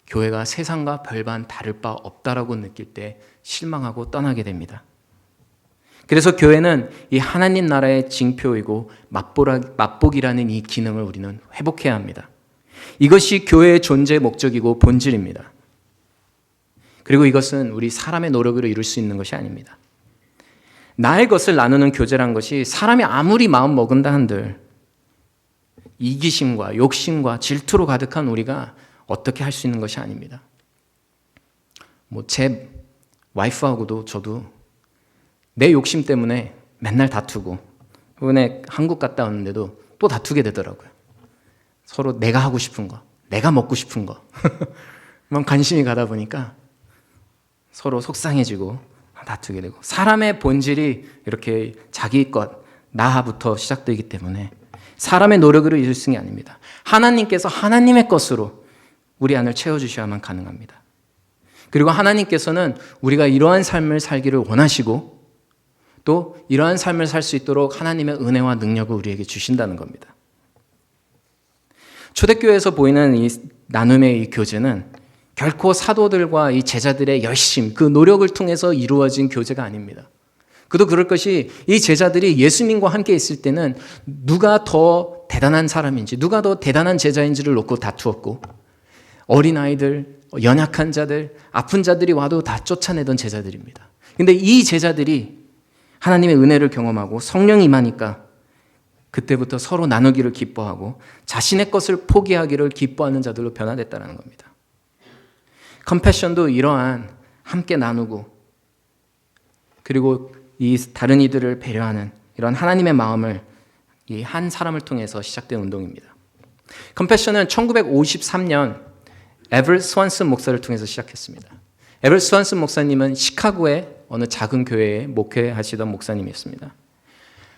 교회가 세상과 별반 다를 바 없다라고 느낄 때 실망하고 떠나게 됩니다. 그래서 교회는 이 하나님 나라의 징표이고 맛보기라는 이 기능을 우리는 회복해야 합니다. 이것이 교회의 존재의 목적이고 본질입니다. 그리고 이것은 우리 사람의 노력으로 이룰 수 있는 것이 아닙니다. 나의 것을 나누는 교제란 것이 사람이 아무리 마음 먹은다 한들 이기심과 욕심과 질투로 가득한 우리가 어떻게 할 수 있는 것이 아닙니다. 제 와이프하고도 저도 내 욕심 때문에 맨날 다투고 이번에 한국 갔다 왔는데도 또 다투게 되더라고요. 서로 내가 하고 싶은 거, 내가 먹고 싶은 거 관심이 가다 보니까 서로 속상해지고 다투게 되고 사람의 본질이 이렇게 자기 것, 나부터 시작되기 때문에 사람의 노력으로 이룰 수 있는 게 아닙니다. 하나님께서 하나님의 것으로 우리 안을 채워주셔야만 가능합니다. 그리고 하나님께서는 우리가 이러한 삶을 살기를 원하시고 또 이러한 삶을 살 수 있도록 하나님의 은혜와 능력을 우리에게 주신다는 겁니다. 초대교회에서 보이는 이 나눔의 이 교제는 결코 사도들과 이 제자들의 열심, 그 노력을 통해서 이루어진 교제가 아닙니다. 그도 그럴 것이 이 제자들이 예수님과 함께 있을 때는 누가 더 대단한 사람인지, 누가 더 대단한 제자인지를 놓고 다투었고 어린아이들, 연약한 자들, 아픈 자들이 와도 다 쫓아내던 제자들입니다. 근데 이 제자들이 하나님의 은혜를 경험하고 성령이 임하니까 그때부터 서로 나누기를 기뻐하고 자신의 것을 포기하기를 기뻐하는 자들로 변화됐다는 겁니다. 컴패션도 이러한 함께 나누고 그리고 이 다른 이들을 배려하는 이런 하나님의 마음을 이 한 사람을 통해서 시작된 운동입니다. 컴패션은 1953년 에버ett 스완슨 목사를 통해서 시작했습니다. 에버ett 스완슨 목사님은 시카고의 어느 작은 교회에 목회하시던 목사님이었습니다.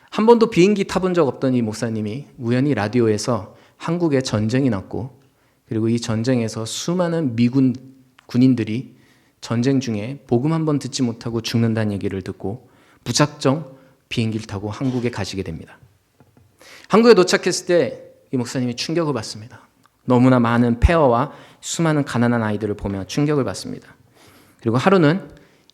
한 번도 비행기 타본 적 없던 이 목사님이 우연히 라디오에서 한국에 전쟁이 났고 그리고 이 전쟁에서 수많은 미군 군인들이 전쟁 중에 복음 한 번 듣지 못하고 죽는다는 얘기를 듣고 무작정 비행기를 타고 한국에 가시게 됩니다. 한국에 도착했을 때 이 목사님이 충격을 받습니다. 너무나 많은 폐허와 수많은 가난한 아이들을 보며 충격을 받습니다. 그리고 하루는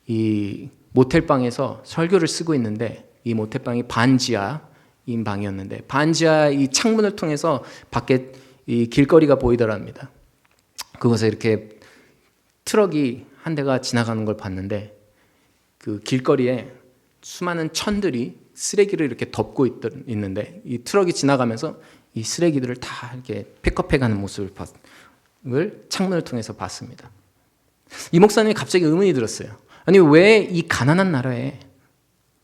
이 모텔방에서 설교를 쓰고 있는데 이 모텔방이 반지하인 방이었는데 반지하 이 창문을 통해서 밖에 이 길거리가 보이더랍니다. 그곳에 이렇게 트럭이 한 대가 지나가는 걸 봤는데 그 길거리에 수많은 천들이 쓰레기를 이렇게 덮고 있는데 이 트럭이 지나가면서 이 쓰레기들을 다 이렇게 픽업해가는 모습을 창문을 통해서 봤습니다. 이 목사님이 갑자기 의문이 들었어요. 아니 왜 이 가난한 나라에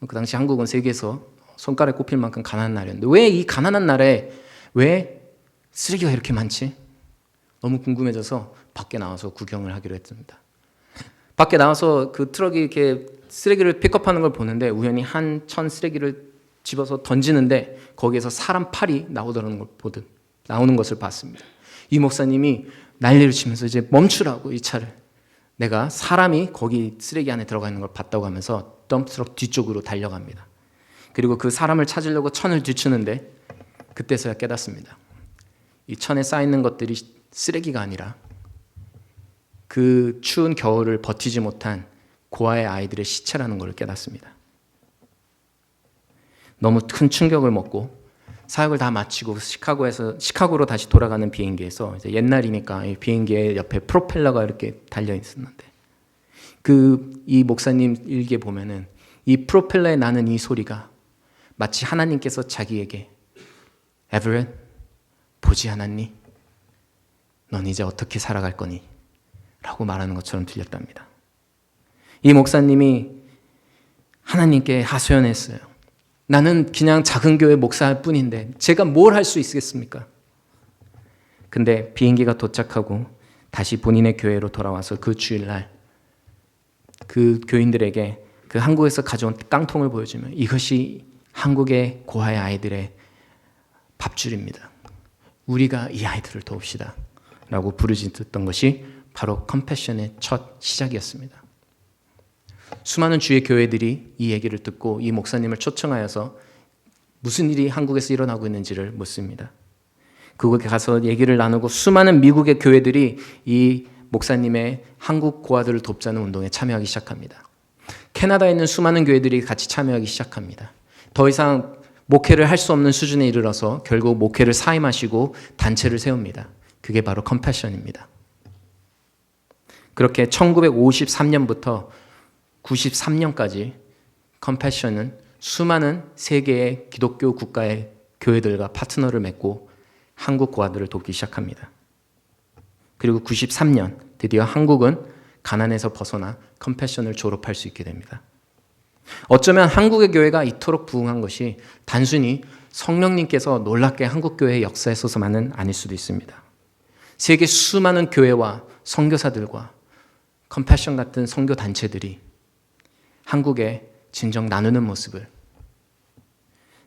그 당시 한국은 세계에서 손가락에 꼽힐 만큼 가난한 나라였는데 왜 이 가난한 나라에 왜 쓰레기가 이렇게 많지? 너무 궁금해져서 밖에 나와서 구경을 하기로 했습니다. 밖에 나와서 그 트럭이 이렇게 쓰레기를 픽업하는 걸 보는데 우연히 한 천 쓰레기를 집어서 던지는데 거기에서 사람 팔이 나오는 것을 봤습니다. 이 목사님이 난리를 치면서 이제 멈추라고 이 차를 내가 사람이 거기 쓰레기 안에 들어가 있는 걸 봤다고 하면서 덤프트럭 뒤쪽으로 달려갑니다. 그리고 그 사람을 찾으려고 천을 뒤추는데 그때서야 깨닫습니다. 이 천에 쌓이는 것들이 쓰레기가 아니라 그 추운 겨울을 버티지 못한 고아의 아이들의 시체라는 것을 깨닫습니다. 너무 큰 충격을 먹고 사역을 다 마치고 시카고로 다시 돌아가는 비행기에서 이제 옛날이니까 이 비행기의 옆에 프로펠러가 이렇게 달려 있었는데 이 목사님 일기에 보면은 이 프로펠러에 나는 이 소리가 마치 하나님께서 자기에게 에버ett 보지 않았니? 넌 이제 어떻게 살아갈 거니? 라고 말하는 것처럼 들렸답니다. 이 목사님이 하나님께 하소연했어요. 나는 그냥 작은 교회 목사일 뿐인데 제가 뭘 할 수 있겠습니까? 근데 비행기가 도착하고 다시 본인의 교회로 돌아와서 그 주일날 그 교인들에게 그 한국에서 가져온 깡통을 보여주면 이것이 한국의 고아의 아이들의 밥줄입니다. 우리가 이 아이들을 도웁시다 라고 부르짖었던 것이 바로 컴패션의 첫 시작이었습니다. 수많은 주의 교회들이 이 얘기를 듣고 이 목사님을 초청하여서 무슨 일이 한국에서 일어나고 있는지를 묻습니다. 그곳에 가서 얘기를 나누고 수많은 미국의 교회들이 이 목사님의 한국 고아들을 돕자는 운동에 참여하기 시작합니다. 캐나다에 있는 수많은 교회들이 같이 참여하기 시작합니다. 더 이상 목회를 할 수 없는 수준에 이르러서 결국 목회를 사임하시고 단체를 세웁니다. 그게 바로 컴패션입니다. 그렇게 1953년부터 93년까지 컴패션은 수많은 세계의 기독교 국가의 교회들과 파트너를 맺고 한국 고아들을 돕기 시작합니다. 그리고 93년 드디어 한국은 가난에서 벗어나 컴패션을 졸업할 수 있게 됩니다. 어쩌면 한국의 교회가 이토록 부흥한 것이 단순히 성령님께서 놀랍게 한국 교회의 역사에 있어서만은 아닐 수도 있습니다. 세계 수많은 교회와 선교사들과 컴패션 같은 선교 단체들이 한국에 진정 나누는 모습을,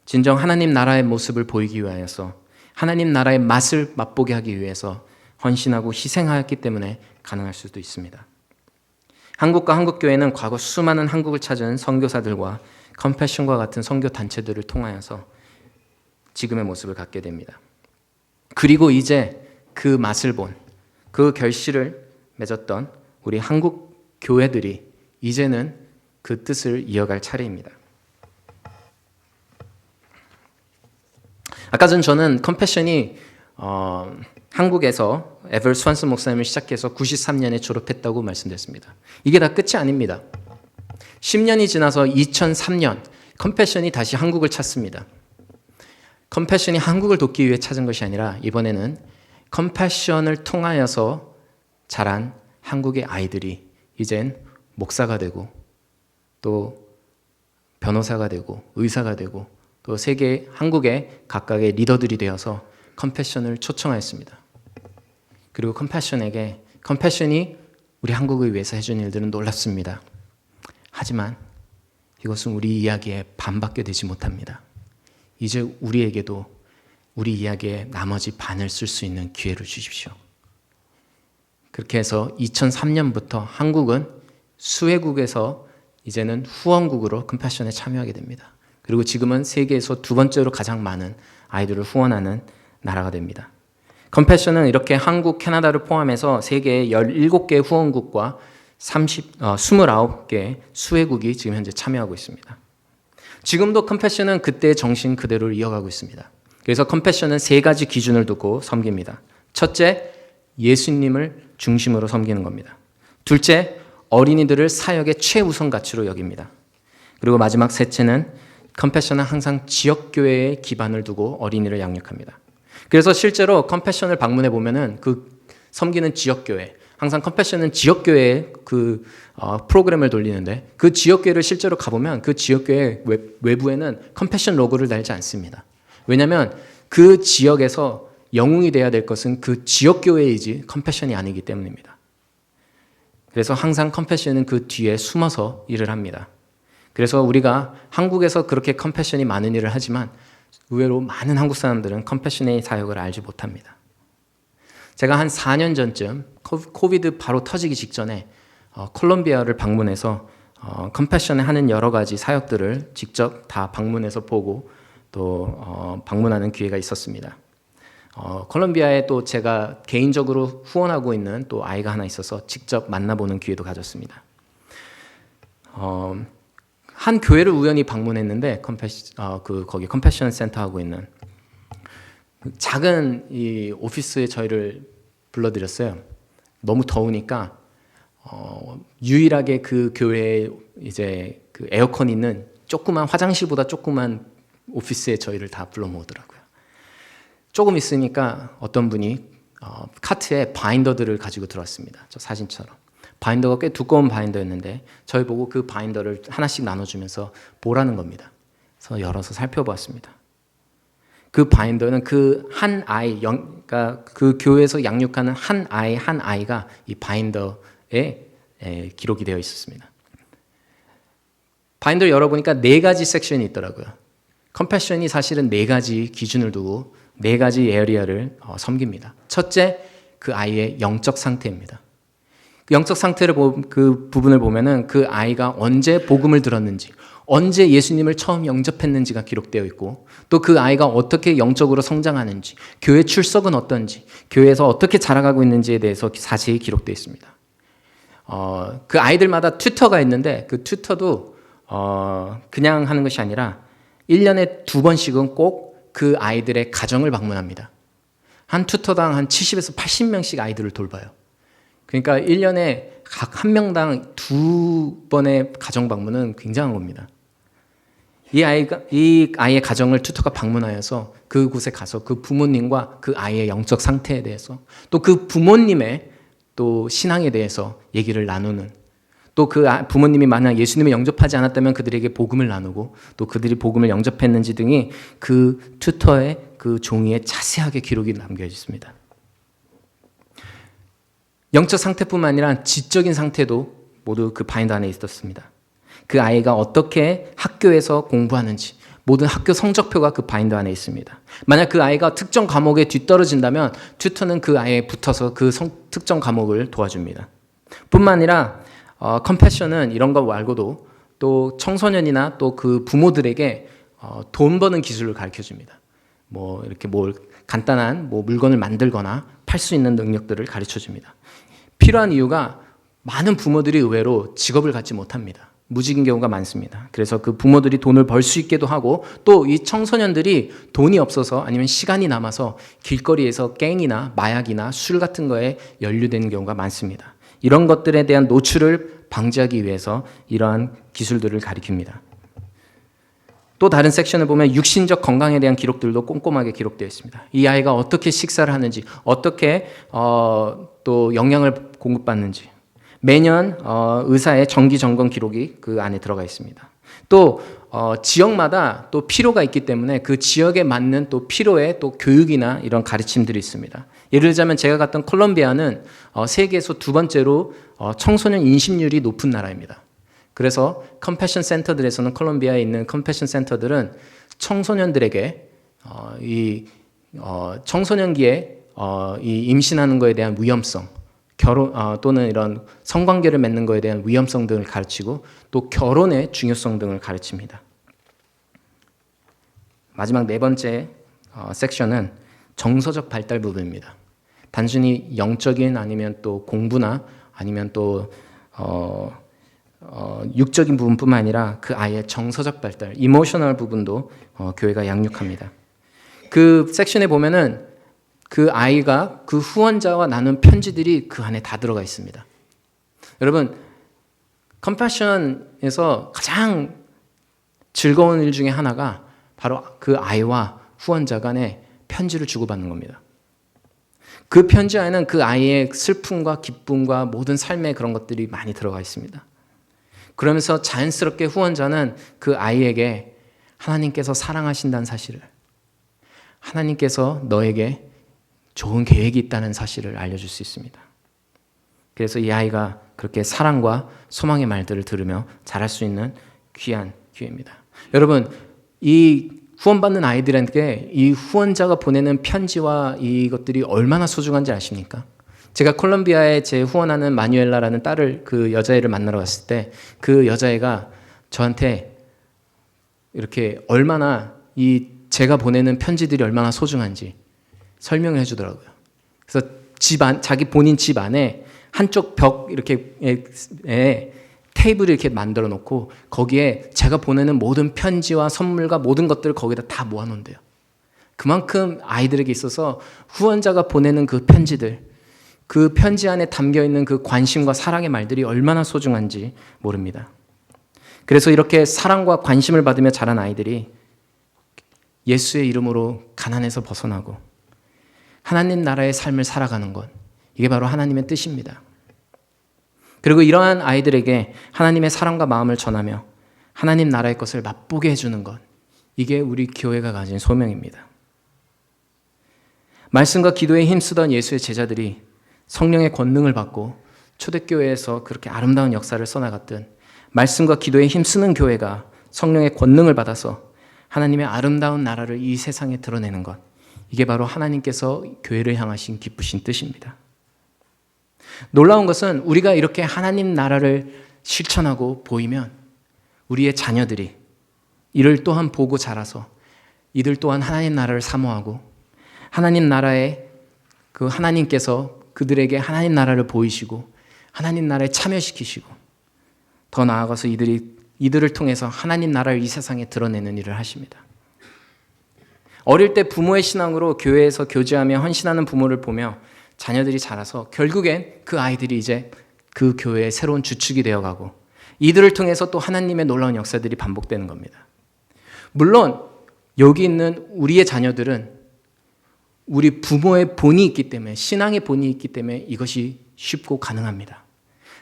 진정 하나님 나라의 모습을 보이기 위하여서 하나님 나라의 맛을 맛보게 하기 위해서 헌신하고 희생하였기 때문에 가능할 수도 있습니다. 한국과 한국교회는 과거 수많은 한국을 찾은 선교사들과 컴패션과 같은 선교 단체들을 통하여서 지금의 모습을 갖게 됩니다. 그리고 이제 그 맛을 본, 그 결실을 맺었던 우리 한국 교회들이 이제는 그 뜻을 이어갈 차례입니다. 아까 전 저는 컴패션이 한국에서 에버 스완슨 목사님을 시작해서 93년에 졸업했다고 말씀드렸습니다. 이게 다 끝이 아닙니다. 10년이 지나서 2003년 컴패션이 다시 한국을 찾습니다. 컴패션이 한국을 돕기 위해 찾은 것이 아니라 이번에는 컴패션을 통하여서 자란 한국의 아이들이 이젠 목사가 되고 또 변호사가 되고 의사가 되고 또 세계 한국의 각각의 리더들이 되어서 컴패션을 초청하였습니다. 그리고 컴패션이 우리 한국을 위해서 해준 일들은 놀랍습니다. 하지만 이것은 우리 이야기의 반밖에 되지 못합니다. 이제 우리에게도 우리 이야기의 나머지 반을 쓸 수 있는 기회를 주십시오. 그렇게 해서 2003년부터 한국은 수혜국에서 이제는 후원국으로 컴패션에 참여하게 됩니다. 그리고 지금은 세계에서 두 번째로 가장 많은 아이들을 후원하는 나라가 됩니다. 컴패션은 이렇게 한국, 캐나다를 포함해서 세계의 17개 후원국과 29개 수혜국이 지금 현재 참여하고 있습니다. 지금도 컴패션은 그때의 정신 그대로 이어가고 있습니다. 그래서 컴패션은 세 가지 기준을 두고 섬깁니다. 첫째, 예수님을 중심으로 섬기는 겁니다. 둘째, 어린이들을 사역의 최우선 가치로 여깁니다. 그리고 마지막 셋째는 컴패션은 항상 지역교회에 기반을 두고 어린이를 양육합니다. 그래서 실제로 컴패션을 방문해 보면은 그 섬기는 지역교회, 항상 컴패션은 지역교회에 프로그램을 돌리는데 그 지역교회를 실제로 가보면 그 지역교회 외부에는 컴패션 로고를 달지 않습니다. 왜냐하면 그 지역에서 영웅이 돼야 될 것은 그 지역교회이지 컴패션이 아니기 때문입니다. 그래서 항상 컴패션은 그 뒤에 숨어서 일을 합니다. 그래서 우리가 한국에서 그렇게 컴패션이 많은 일을 하지만 의외로 많은 한국 사람들은 컴패션의 사역을 알지 못합니다. 제가 한 4년 전쯤 코비드 바로 터지기 직전에 콜롬비아를 방문해서 컴패션에 하는 여러 가지 사역들을 직접 다 방문해서 보고 또 방문하는 기회가 있었습니다. 콜롬비아에 또 제가 개인적으로 후원하고 있는 또 아이가 하나 있어서 직접 만나보는 기회도 가졌습니다. 한 교회를 우연히 방문했는데 거기 컴패션 센터하고 있는 작은 이 오피스에 저희를 불러드렸어요. 너무 더우니까 유일하게 그 교회에 이제 그 에어컨 있는 조그만 화장실보다 조그만 오피스에 저희를 다 불러 모으더라고요. 조금 있으니까 어떤 분이 카트에 바인더들을 가지고 들어왔습니다. 저 사진처럼. 바인더가 꽤 두꺼운 바인더였는데 저희 보고 그 바인더를 하나씩 나눠주면서 보라는 겁니다. 그래서 열어서 살펴보았습니다. 그 바인더는 그 한 아이, 그러니까 그 교회에서 양육하는 한 아이가 이 바인더에 기록이 되어 있었습니다. 바인더를 열어보니까 4가지 섹션이 있더라고요. 컴패션이 사실은 4가지 기준을 두고 4가지 에리어를 섬깁니다. 첫째, 그 아이의 영적 상태입니다. 그 영적 상태를 그 부분을 보면은 그 아이가 언제 복음을 들었는지, 언제 예수님을 처음 영접했는지가 기록되어 있고, 또 그 아이가 어떻게 영적으로 성장하는지, 교회 출석은 어떤지, 교회에서 어떻게 자라가고 있는지에 대해서 자세히 기록되어 있습니다. 그 아이들마다 튜터가 있는데 그 튜터도 그냥 하는 것이 아니라 1년에 2번씩은 꼭 그 아이들의 가정을 방문합니다. 한 튜터당 한 70에서 80명씩 아이들을 돌봐요. 그러니까 1년에 각 한 명당 2번의 가정 방문은 굉장한 겁니다. 이 아이의 가정을 튜터가 방문하여서 그곳에 가서 그 부모님과 그 아이의 영적 상태에 대해서, 또 그 부모님의 또 신앙에 대해서 얘기를 나누는, 또 그 부모님이 만약 예수님을 영접하지 않았다면 그들에게 복음을 나누고, 또 그들이 복음을 영접했는지 등이 그 튜터의 그 종이에 자세하게 기록이 남겨 있습니다. 영적 상태뿐만 아니라 지적인 상태도 모두 그 바인더 안에 있었습니다. 그 아이가 어떻게 학교에서 공부하는지, 모든 학교 성적표가 그 바인더 안에 있습니다. 만약 그 아이가 특정 과목에 뒤떨어진다면 튜터는 그 아이에 붙어서 그 특정 과목을 도와줍니다. 뿐만 아니라 컴패션은 이런 거 말고도 또 청소년이나 또 그 부모들에게 돈 버는 기술을 가르쳐줍니다. 뭐 이렇게 간단한 물건을 만들거나 팔 수 있는 능력들을 가르쳐줍니다. 필요한 이유가 많은 부모들이 의외로 직업을 갖지 못합니다. 무직인 경우가 많습니다. 그래서 그 부모들이 돈을 벌 수 있게도 하고, 또 이 청소년들이 돈이 없어서 아니면 시간이 남아서 길거리에서 갱이나 마약이나 술 같은 거에 연루되는 경우가 많습니다. 이런 것들에 대한 노출을 방지하기 위해서 이러한 기술들을 가리킵니다. 또 다른 섹션을 보면 육신적 건강에 대한 기록들도 꼼꼼하게 기록되어 있습니다. 이 아이가 어떻게 식사를 하는지, 어떻게 또 영양을 공급받는지, 매년 의사의 정기 점검 기록이 그 안에 들어가 있습니다. 또 지역마다 또 필요가 있기 때문에 그 지역에 맞는 또 필요의 또 교육이나 이런 가르침들이 있습니다. 예를 들자면 제가 갔던 콜롬비아는 세계에서 2번째로 청소년 인식률이 높은 나라입니다. 그래서 컴패션 센터들에서는, 콜롬비아에 있는 컴패션 센터들은 청소년들에게 청소년기에 이 임신하는 것에 대한 위험성, 결혼 또는 이런 성관계를 맺는 것에 대한 위험성 등을 가르치고, 또 결혼의 중요성 등을 가르칩니다. 마지막 4번째 섹션은 정서적 발달 부분입니다. 단순히 영적인 아니면 또 공부나 아니면 또 육적인 부분뿐만 아니라 그 아이의 정서적 발달, 이모셔널 부분도 교회가 양육합니다. 그 섹션에 보면은 그 아이가 그 후원자와 나눈 편지들이 그 안에 다 들어가 있습니다. 여러분, 컴패션에서 가장 즐거운 일 중에 하나가 바로 그 아이와 후원자 간에 편지를 주고받는 겁니다. 그 편지 안에는 그 아이의 슬픔과 기쁨과 모든 삶의 그런 것들이 많이 들어가 있습니다. 그러면서 자연스럽게 후원자는 그 아이에게 하나님께서 사랑하신다는 사실을, 하나님께서 너에게 좋은 계획이 있다는 사실을 알려줄 수 있습니다. 그래서 이 아이가 그렇게 사랑과 소망의 말들을 들으며 자랄 수 있는 귀한 기회입니다. 여러분, 이 후원받는 아이들에게 이 후원자가 보내는 편지와 이것들이 얼마나 소중한지 아십니까? 제가 콜롬비아에 제 후원하는 마뉴엘라라는 딸을, 그 여자애를 만나러 갔을 때 그 여자애가 저한테 이렇게 얼마나 제가 보내는 편지들이 얼마나 소중한지 설명을 해주더라고요. 그래서 자기 본인 집 안에 한쪽 벽 이렇게 테이블을 이렇게 만들어 놓고 거기에 제가 보내는 모든 편지와 선물과 모든 것들을 거기다 다 모아놓는데요. 그만큼 아이들에게 있어서 후원자가 보내는 그 편지들, 그 편지 안에 담겨있는 그 관심과 사랑의 말들이 얼마나 소중한지 모릅니다. 그래서 이렇게 사랑과 관심을 받으며 자란 아이들이 예수의 이름으로 가난에서 벗어나고 하나님 나라의 삶을 살아가는 것, 이게 바로 하나님의 뜻입니다. 그리고 이러한 아이들에게 하나님의 사랑과 마음을 전하며 하나님 나라의 것을 맛보게 해주는 것, 이게 우리 교회가 가진 소명입니다. 말씀과 기도에 힘쓰던 예수의 제자들이 성령의 권능을 받고 초대교회에서 그렇게 아름다운 역사를 써나갔던 말씀과 기도에 힘쓰는 교회가 성령의 권능을 받아서 하나님의 아름다운 나라를 이 세상에 드러내는 것, 이게 바로 하나님께서 교회를 향하신 기쁘신 뜻입니다. 놀라운 것은 우리가 이렇게 하나님 나라를 실천하고 보이면 우리의 자녀들이 이를 또한 보고 자라서 이들 또한 하나님 나라를 사모하고 하나님 나라에 그 하나님께서 그들에게 하나님 나라를 보이시고 하나님 나라에 참여시키시고 더 나아가서 이들을 통해서 하나님 나라를 이 세상에 드러내는 일을 하십니다. 어릴 때 부모의 신앙으로 교회에서 교제하며 헌신하는 부모를 보며 자녀들이 자라서 결국엔 그 아이들이 이제 그 교회의 새로운 주축이 되어가고 이들을 통해서 또 하나님의 놀라운 역사들이 반복되는 겁니다. 물론 여기 있는 우리의 자녀들은 우리 부모의 본이 있기 때문에, 신앙의 본이 있기 때문에 이것이 쉽고 가능합니다.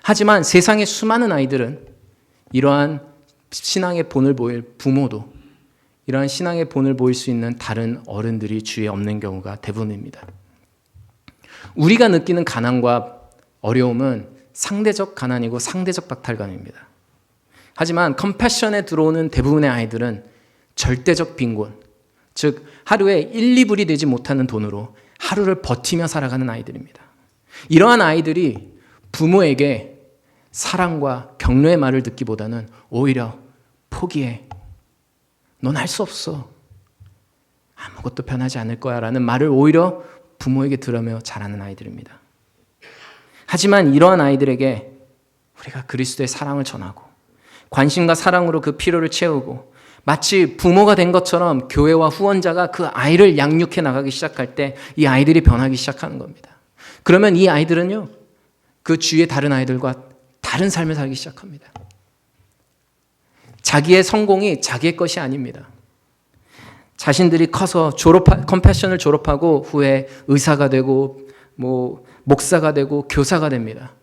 하지만 세상의 수많은 아이들은 이러한 신앙의 본을 보일 부모도, 이러한 신앙의 본을 보일 수 있는 다른 어른들이 주위에 없는 경우가 대부분입니다. 우리가 느끼는 가난과 어려움은 상대적 가난이고 상대적 박탈감입니다. 하지만 컴패션에 들어오는 대부분의 아이들은 절대적 빈곤, 즉 하루에 1, 2불이 되지 못하는 돈으로 하루를 버티며 살아가는 아이들입니다. 이러한 아이들이 부모에게 사랑과 격려의 말을 듣기보다는 오히려 포기해, 넌 할 수 없어, 아무것도 변하지 않을 거야 라는 말을 오히려 부모에게 들으며 자라는 아이들입니다. 하지만 이러한 아이들에게 우리가 그리스도의 사랑을 전하고 관심과 사랑으로 그 필요를 채우고 마치 부모가 된 것처럼 교회와 후원자가 그 아이를 양육해 나가기 시작할 때 이 아이들이 변하기 시작하는 겁니다. 그러면 이 아이들은요, 그 주위의 다른 아이들과 다른 삶을 살기 시작합니다. 자기의 성공이 자기의 것이 아닙니다. 자신들이 커서 컴패션을 졸업하고 후에 의사가 되고 목사가 되고 교사가 됩니다.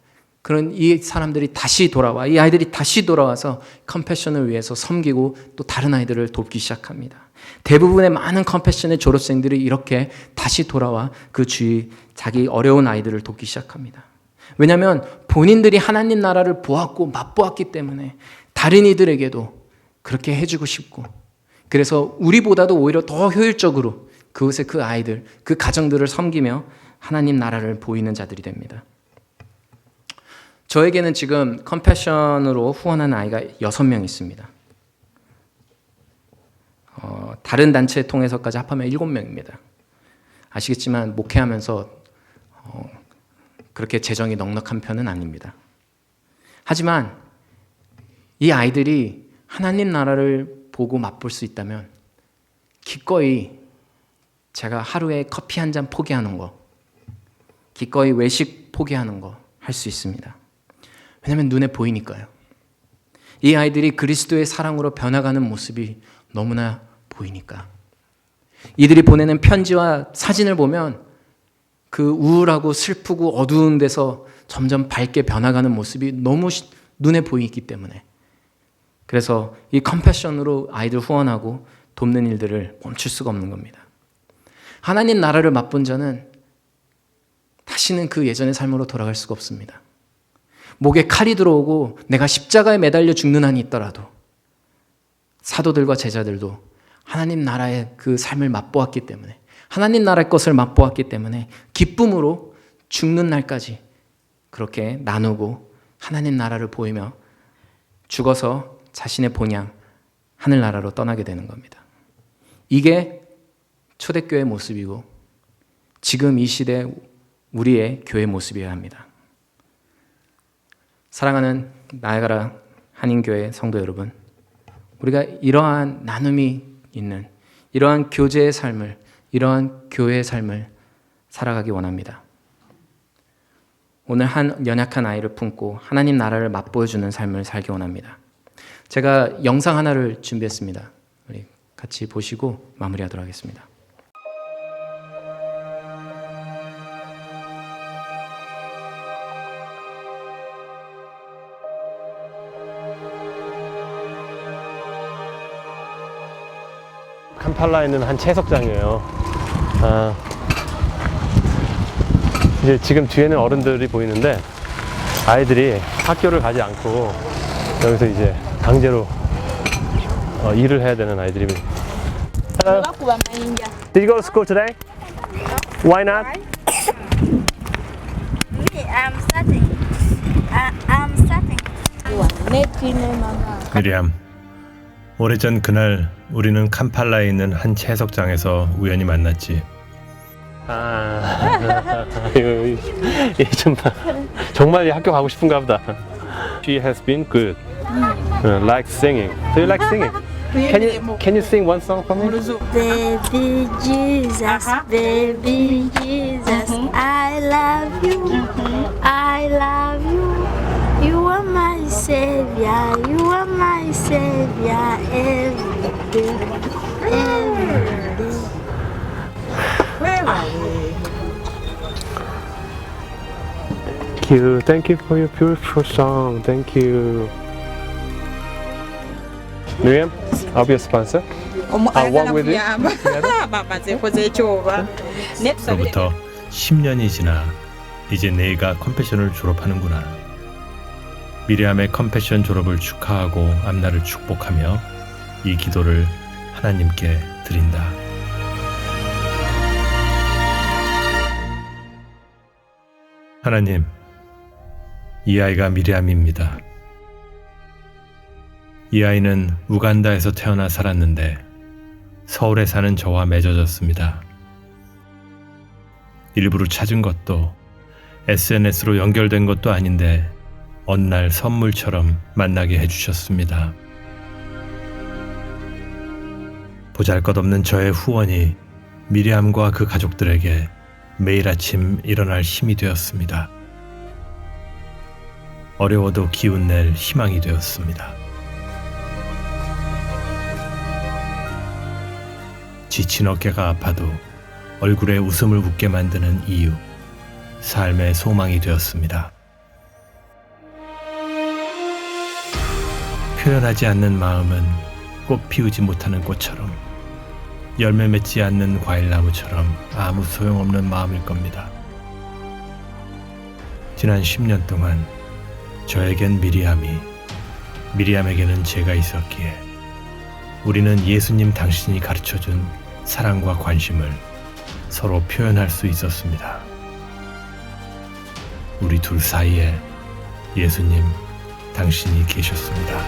그런 이 사람들이 다시 돌아와, 이 아이들이 다시 돌아와서 컴패션을 위해서 섬기고 또 다른 아이들을 돕기 시작합니다. 대부분의 많은 컴패션의 졸업생들이 이렇게 다시 돌아와 그 주위 자기 어려운 아이들을 돕기 시작합니다. 왜냐하면 본인들이 하나님 나라를 보았고 맛보았기 때문에 다른 이들에게도 그렇게 해주고 싶고, 그래서 우리보다도 오히려 더 효율적으로 그곳에 그 아이들, 그 가정들을 섬기며 하나님 나라를 보이는 자들이 됩니다. 저에게는 지금 컴패션으로 후원하는 아이가 6명 있습니다. 다른 단체 통해서까지 합하면 7명입니다. 아시겠지만 목회하면서 그렇게 재정이 넉넉한 편은 아닙니다. 하지만 이 아이들이 하나님 나라를 보고 맛볼 수 있다면 기꺼이 제가 하루에 커피 한 잔 포기하는 거, 기꺼이 외식 포기하는 거 할 수 있습니다. 왜냐하면 눈에 보이니까요. 이 아이들이 그리스도의 사랑으로 변화가는 모습이 너무나 보이니까. 이들이 보내는 편지와 사진을 보면 그 우울하고 슬프고 어두운 데서 점점 밝게 변화가는 모습이 너무 눈에 보이기 때문에, 그래서 이 컴패션으로 아이들 후원하고 돕는 일들을 멈출 수가 없는 겁니다. 하나님 나라를 맛본 자는 다시는 그 예전의 삶으로 돌아갈 수가 없습니다. 목에 칼이 들어오고 내가 십자가에 매달려 죽는 한이 있더라도 사도들과 제자들도 하나님 나라의 그 삶을 맛보았기 때문에, 하나님 나라의 것을 맛보았기 때문에 기쁨으로 죽는 날까지 그렇게 나누고 하나님 나라를 보이며 죽어서 자신의 본향 하늘나라로 떠나게 되는 겁니다. 이게 초대교회의 모습이고 지금 이 시대 우리의 교회 모습이어야 합니다. 사랑하는 나야가라 한인교회 성도 여러분, 우리가 이러한 나눔이 있는 이러한 교제의 삶을, 이러한 교회의 삶을 살아가기 원합니다. 오늘 한 연약한 아이를 품고 하나님 나라를 맛보여주는 삶을 살기 원합니다. 제가 영상 하나를 준비했습니다. 우리 같이 보시고 마무리하도록 하겠습니다. 캄팔라에 있는 한 채석장이에요. 이제 지금 뒤에는 어른들이 보이는데 아이들이 학교를 가지 않고 여기서 이제 강제로 일을 해야 되는 아이들입니다. Hello. Did you go to school today? Why not? Me, I'm studying. I'm studying. 미리암, 오래전 그날 우리는 캄팔라에 있는 한 채석장에서 우연히 만났지. 정말 학교 가고 싶은가 보다. She has been good. Like singing. Do you like singing? Can you sing one song for me? Baby Jesus, baby Jesus, I love you, I love you. You are my savior, you are my savior every day, every day. Thank you for your beautiful song. Thank you. Miriam, I'll be a sponsor. I'll walk with you. 그로부터 10년이 지나 이제 네가 컴패션을 졸업하는구나. 미리암의 컴패션 졸업을 축하하고 앞날을 축복하며 이 기도를 하나님께 드린다. 하나님, 이 아이가 미리암입니다. 이 아이는 우간다에서 태어나 살았는데 서울에 사는 저와 맺어졌습니다. 일부러 찾은 것도 SNS로 연결된 것도 아닌데 어느 날 선물처럼 만나게 해주셨습니다. 보잘것없는 저의 후원이 미리암과 그 가족들에게 매일 아침 일어날 힘이 되었습니다. 어려워도 기운낼 희망이 되었습니다. 지친 어깨가 아파도 얼굴에 웃음을 웃게 만드는 이유, 삶의 소망이 되었습니다. 표현하지 않는 마음은 꽃 피우지 못하는 꽃처럼, 열매 맺지 않는 과일나무처럼 아무 소용없는 마음일 겁니다. 지난 10년 동안 저에겐 미리암이, 미리암에게는 제가 있었기에 우리는 예수님 당신이 가르쳐준 사랑과 관심을 서로 표현할 수 있었습니다. 우리 둘 사이에 예수님 당신이 계셨습니다.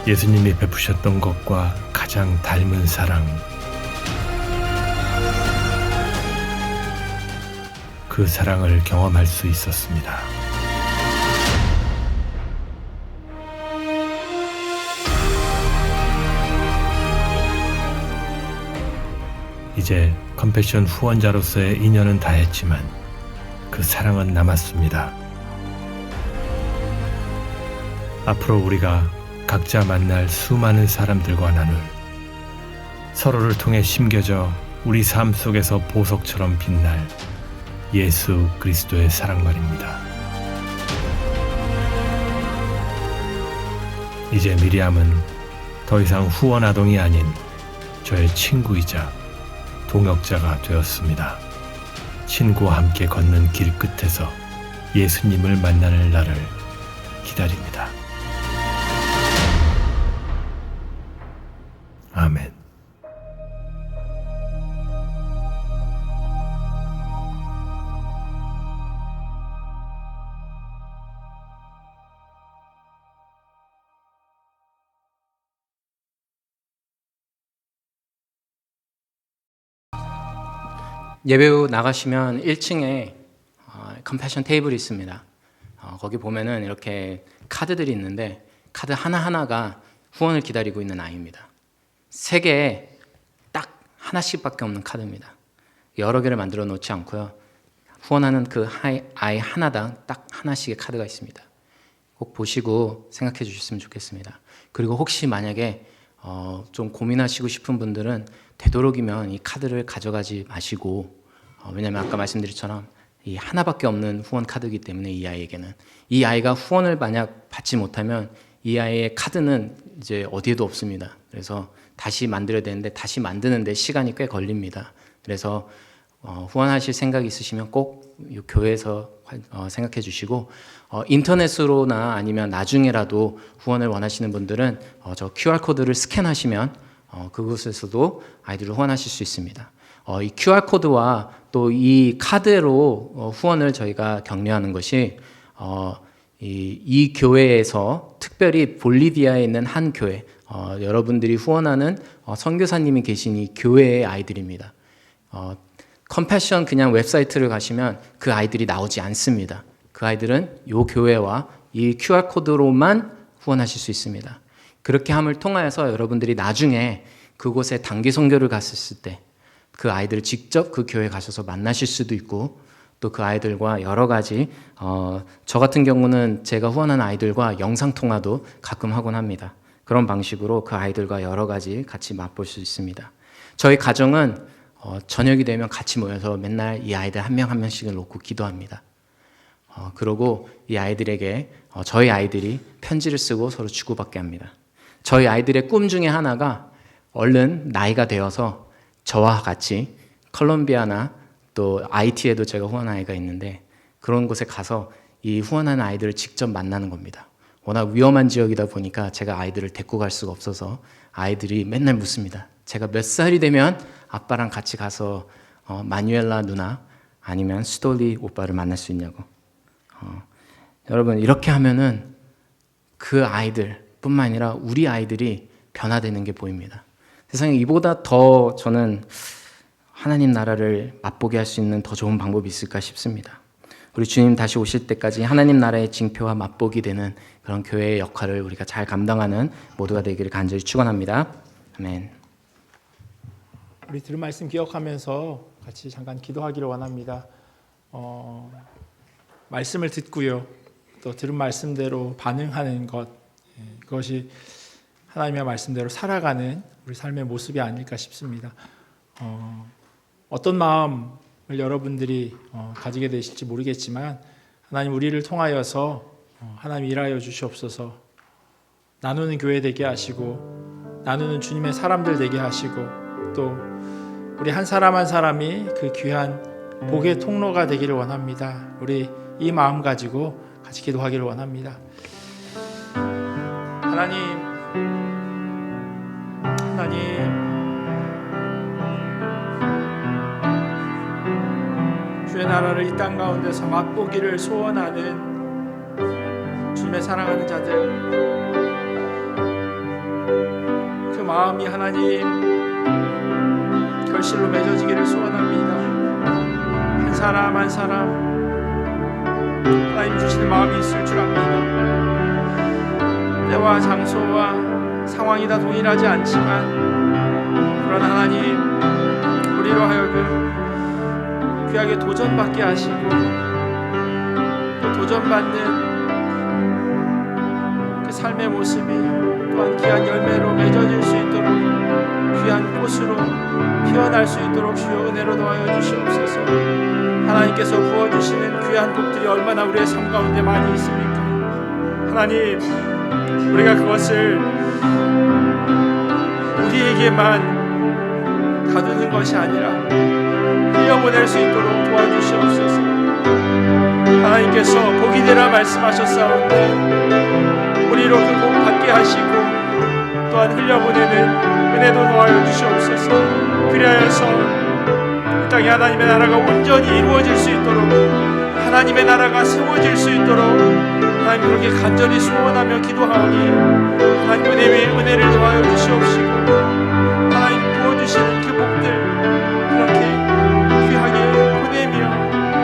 예수님이 베푸셨던 것과 가장 닮은 사랑, 그 사랑을 경험할 수 있었습니다. 이제 컴패션 후원자로서의 인연은 다했지만 그 사랑은 남았습니다. 앞으로 우리가 각자 만날 수많은 사람들과 나눌, 서로를 통해 심겨져 우리 삶 속에서 보석처럼 빛날 예수 그리스도의 사랑 말입니다. 이제 미리암은 더 이상 후원 아동이 아닌 저의 친구이자 동역자가 되었습니다. 친구와 함께 걷는 길 끝에서 예수님을 만나는 날을 기다립니다. 아멘. 예배 후 나가시면 1층에 컴패션 테이블이 있습니다. 거기 보면은 이렇게 카드들이 있는데 카드 하나하나가 후원을 기다리고 있는 아이입니다. 3개에 딱 하나씩밖에 없는 카드입니다. 여러 개를 만들어 놓지 않고요. 후원하는 그 아이 하나당 딱 하나씩의 카드가 있습니다. 꼭 보시고 생각해 주셨으면 좋겠습니다. 그리고 혹시 만약에 좀 고민하시고 싶은 분들은 되도록이면 이 카드를 가져가지 마시고, 왜냐하면 아까 말씀드렸처럼 이 하나밖에 없는 후원 카드이기 때문에 이 아이에게는, 이 아이가 후원을 만약 받지 못하면 이 아이의 카드는 이제 어디에도 없습니다. 그래서 다시 만들어야 되는데 다시 만드는데 시간이 꽤 걸립니다. 그래서 후원하실 생각이 있으시면 꼭 이 교회에서 생각해 주시고 인터넷으로나 아니면 나중에라도 후원을 원하시는 분들은 저 QR코드를 스캔하시면 그곳에서도 아이들을 후원하실 수 있습니다. 이 QR코드와 또 이 카드로 후원을 저희가 격려하는 것이 이 교회에서 특별히 볼리비아에 있는 한 교회, 여러분들이 후원하는 선교사님이 계신 이 교회의 아이들입니다. 컴패션 그냥 웹사이트를 가시면 그 아이들이 나오지 않습니다. 그 아이들은 이 교회와 이 QR코드로만 후원하실 수 있습니다. 그렇게 함을 통하여서 여러분들이 나중에 그곳에 단기 선교를 갔을 때 그 아이들을 직접 그 교회에 가셔서 만나실 수도 있고, 또 그 아이들과 여러 가지 저 같은 경우는 제가 후원하는 아이들과 영상통화도 가끔 하곤 합니다. 그런 방식으로 그 아이들과 여러 가지 같이 맛볼 수 있습니다. 저희 가정은 저녁이 되면 같이 모여서 맨날 이 아이들 한 명 한 명씩을 놓고 기도합니다. 그리고 이 아이들에게 저희 아이들이 편지를 쓰고 서로 주고받게 합니다. 저희 아이들의 꿈 중에 하나가 얼른 나이가 되어서 저와 같이 컬럼비아나 또 IT에도 제가 후원한 아이가 있는데 그런 곳에 가서 이 후원하는 아이들을 직접 만나는 겁니다. 워낙 위험한 지역이다 보니까 제가 아이들을 데리고 갈 수가 없어서 아이들이 맨날 묻습니다. 제가 몇 살이 되면 아빠랑 같이 가서 마뉴엘라 누나 아니면 스톨리 오빠를 만날 수 있냐고. 여러분 이렇게 하면은 그 아이들뿐만 아니라 우리 아이들이 변화되는 게 보입니다. 세상에 이보다 더 저는 하나님 나라를 맛보게 할 수 있는 더 좋은 방법이 있을까 싶습니다. 우리 주님 다시 오실 때까지 하나님 나라의 징표와 맛보기 되는 그런 교회의 역할을 우리가 잘 감당하는 모두가 되기를 간절히 축원합니다. 아멘. 우리 들은 말씀 기억하면서 같이 잠깐 기도하기를 원합니다. 말씀을 듣고요, 또 들은 말씀대로 반응하는 것, 그것이 하나님의 말씀대로 살아가는 우리 삶의 모습이 아닐까 싶습니다. 어떤 마음을 여러분들이 가지게 되실지 모르겠지만 하나님 우리를 통하여서 하나님 일하여 주시옵소서. 나누는 교회 되게 하시고 나누는 주님의 사람들 되게 하시고 또 우리 한 사람 한 사람이 그 귀한 복의 통로가 되기를 원합니다. 우리 이 마음 가지고 같이 기도하기를 원합니다. 하나님 주의 나라를 이 땅 가운데서 맛보기를 소원하는 주님의 사랑하는 자들, 그 마음이 하나님 결실로 맺어지기를 소원합니다. 한 사람 한 사람 하나님 주시는 마음이 있을 줄 압니다. 때와 장소와 상황이 다 동일하지 않지만 그러나 하나님 우리로 하여금 귀하게 도전받게 하시고 또 도전받는 그 삶의 모습이 또한 귀한 열매로 맺어질 수 있도록 귀한 꽃으로 피어날 수 있도록 주여 은혜로 도와여 주시옵소서. 하나님께서 부어주시는 귀한 복들이 얼마나 우리의 삶 가운데 많이 있습니까? 하나님 우리가 그것을 우리에게만 가두는 것이 아니라 흘려보낼 수 있도록 도와주시옵소서. 하나님께서 복이 되라 말씀하셨사온데 우리로 그 복 받게 하시고 또한 흘려보내는 은혜도 도와여 주시옵소서. 그리하여서 이 땅에 하나님의 나라가 온전히 이루어질 수 있도록 하나님의 나라가 세워질 수 있도록 하나님 그렇게 간절히 소원하며 기도하오니 하나님 은혜 위에 은혜를 더하여 주시옵시고 하나님 부어주시는 그 복들 그렇게 귀하게 보내며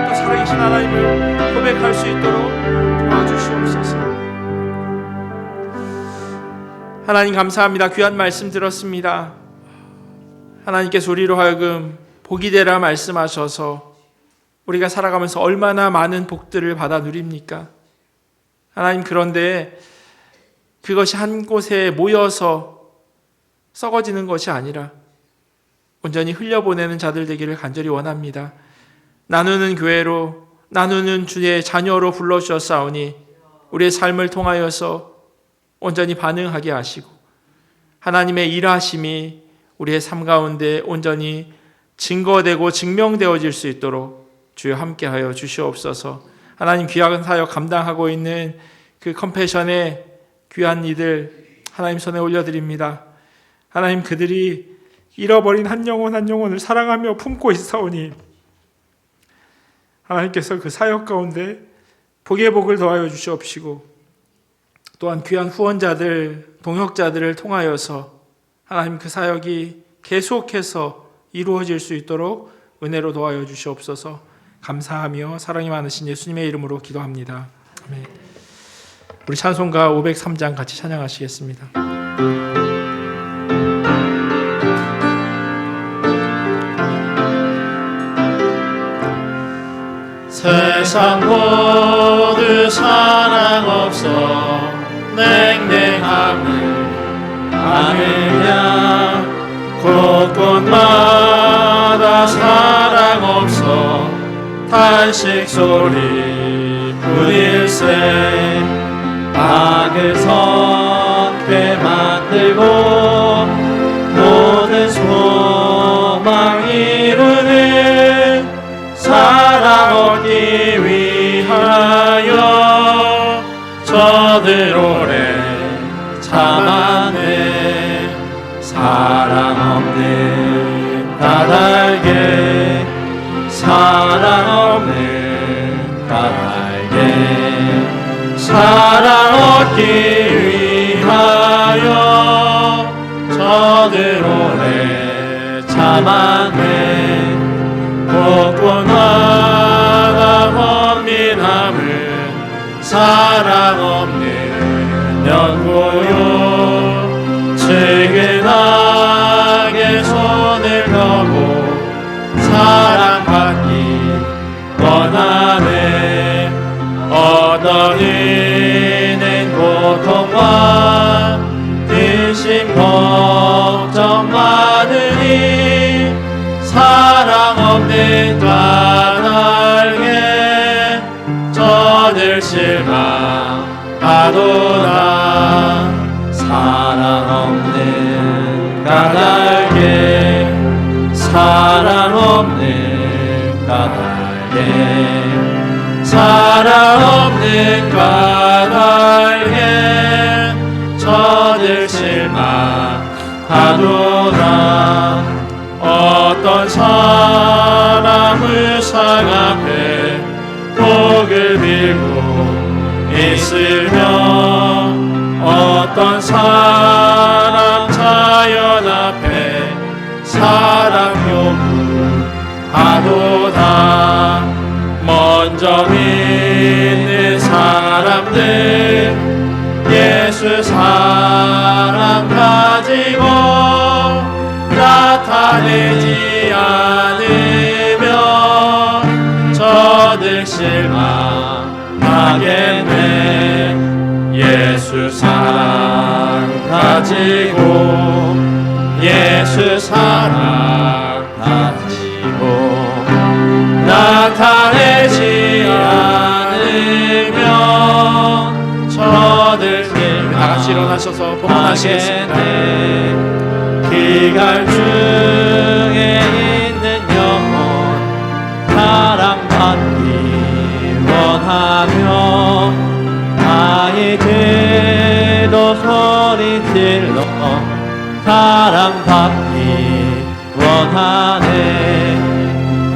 또 살아계신 하나님을 고백할 수 있도록 도와주시옵소서. 하나님 감사합니다. 귀한 말씀 들었습니다. 하나님께서 우리로 하여금 복이 되라 말씀하셔서 우리가 살아가면서 얼마나 많은 복들을 받아 누립니까? 하나님 그런데 그것이 한 곳에 모여서 썩어지는 것이 아니라 온전히 흘려보내는 자들 되기를 간절히 원합니다. 나누는 교회로 나누는 주의 자녀로 불러주셨사오니 우리의 삶을 통하여서 온전히 반응하게 하시고 하나님의 일하심이 우리의 삶 가운데 온전히 증거되고 증명되어질 수 있도록 주여 함께하여 주시옵소서. 하나님 귀한 사역 감당하고 있는 그 컴패션의 귀한 이들 하나님 손에 올려드립니다. 하나님 그들이 잃어버린 한 영혼을 사랑하며 품고 있사오니 하나님께서 그 사역 가운데 복의 복을 더하여 주시옵시고 또한 귀한 후원자들, 동역자들을 통하여서 하나님 그 사역이 계속해서 이루어질 수 있도록 은혜로 도와여 주시옵소서. 감사하며 사랑이 많으신 예수님의 이름으로 기도합니다. 아멘. 우리 찬송가 503장 같이 찬양하시겠습니다. 세상 모두 사랑 없어 냉랭함을 아느냐 곳곳마다 사랑 없어 탄식 소리 뿐일세 악을 섞게 만들고 모든 소망 이루는 사랑 얻기 위하여 저들 오래 참았네. 사랑 없는 까닭에 사랑 없는 까닭에 사랑 얻기 위하여 저들 오래 참았네. 곳곳마다 범민함은 사랑 없는 연고요. 측은하게 손을 거고 사랑받기 원하네. 어떤 이는 고통과 근심 걱정 많으니 사랑 없는 까닭에 저들 실망하도다. 사랑 없는 까닭에 사랑 없는 까닭에 사랑 없는 까닭에 저들 실망하도다. 어떤 사람을 상 앞에 복을 빌고 있으며 어떤 사람 자연 앞에 사랑 요구하도다. 먼저 믿는 사람들 예수 사랑 가지고 나타내지 않으면 저들 실망하겠네. 예수 사랑 가지고 예수 사랑 가지고 나타내지 않으면 저들 실망. 다같이 일어나셔서 봉헌하시겠습니다. 기갈 중에 있는 영혼 사랑받기 원하며 아이들도 소리 질러 사랑받기 원하네.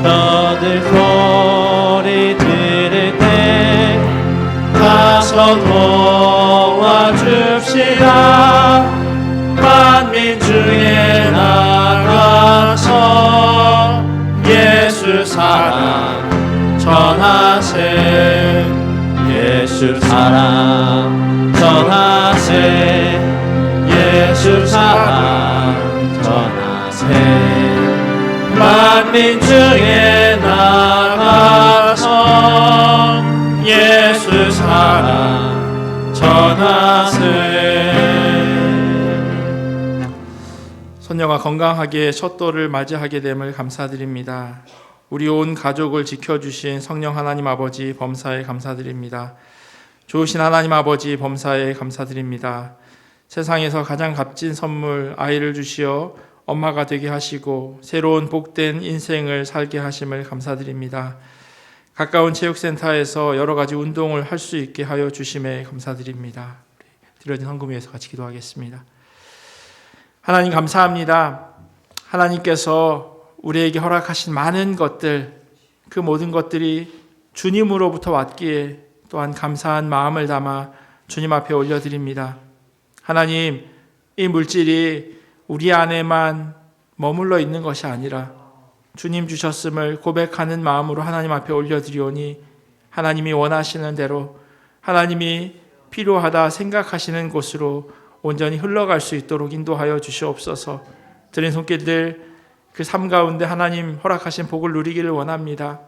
저들 소리 들을 때 가서 도와줍시다. 만민 중에 나가서 예수 사랑 전하세. 예수 사랑 전하세. 예수 사랑 전하세. 만민 중에 나가서 예수 사랑 전하세. 손녀가 건강하게 첫 돌을 맞이하게 됨을 감사드립니다. 우리 온 가족을 지켜주신 성령 하나님 아버지 범사에 감사드립니다. 좋으신 하나님 아버지 범사에 감사드립니다. 세상에서 가장 값진 선물 아이를 주시어 엄마가 되게 하시고 새로운 복된 인생을 살게 하심을 감사드립니다. 가까운 체육센터에서 여러 가지 운동을 할 수 있게 하여 주심에 감사드립니다. 드려진 헌금 위해서 같이 기도하겠습니다. 하나님 감사합니다. 하나님께서 우리에게 허락하신 많은 것들, 그 모든 것들이 주님으로부터 왔기에 또한 감사한 마음을 담아 주님 앞에 올려드립니다. 하나님, 이 물질이 우리 안에만 머물러 있는 것이 아니라 주님 주셨음을 고백하는 마음으로 하나님 앞에 올려드리오니 하나님이 원하시는 대로 하나님이 필요하다 생각하시는 곳으로 온전히 흘러갈 수 있도록 인도하여 주시옵소서. 드린 손길들 그 삶 가운데 하나님 허락하신 복을 누리기를 원합니다.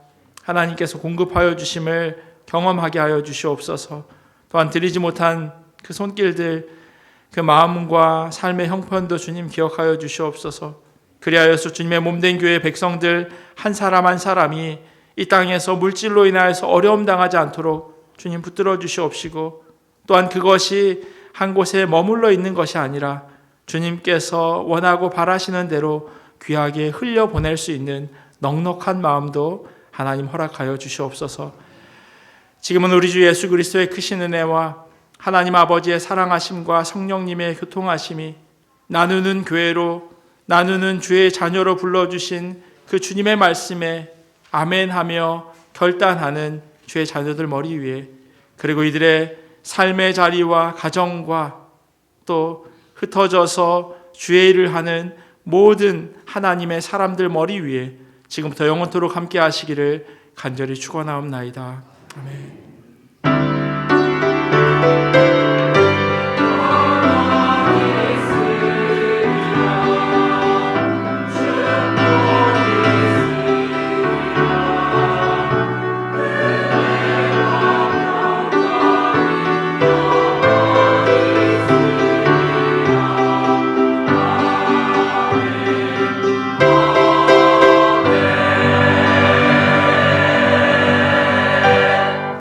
하나님께서 공급하여 주심을 경험하게 하여 주시옵소서. 또한 드리지 못한 그 손길들, 그 마음과 삶의 형편도 주님 기억하여 주시옵소서. 그리하여서 주님의 몸된 교회 백성들 한 사람 한 사람이 이 땅에서 물질로 인하여서 어려움 당하지 않도록 주님 붙들어 주시옵시고, 또한 그것이 한 곳에 머물러 있는 것이 아니라 주님께서 원하고 바라시는 대로 귀하게 흘려보낼 수 있는 넉넉한 마음도 하나님 허락하여 주시옵소서. 지금은 우리 주 예수 그리스도의 크신 은혜와 하나님 아버지의 사랑하심과 성령님의 교통하심이 나누는 교회로, 나누는 주의 자녀로 불러주신 그 주님의 말씀에 아멘하며 결단하는 주의 자녀들 머리 위에, 그리고 이들의 삶의 자리와 가정과 또 흩어져서 주의 일을 하는 모든 하나님의 사람들 머리 위에 지금부터 영원토록 함께 하시기를 간절히 축원하옵나이다. 아멘.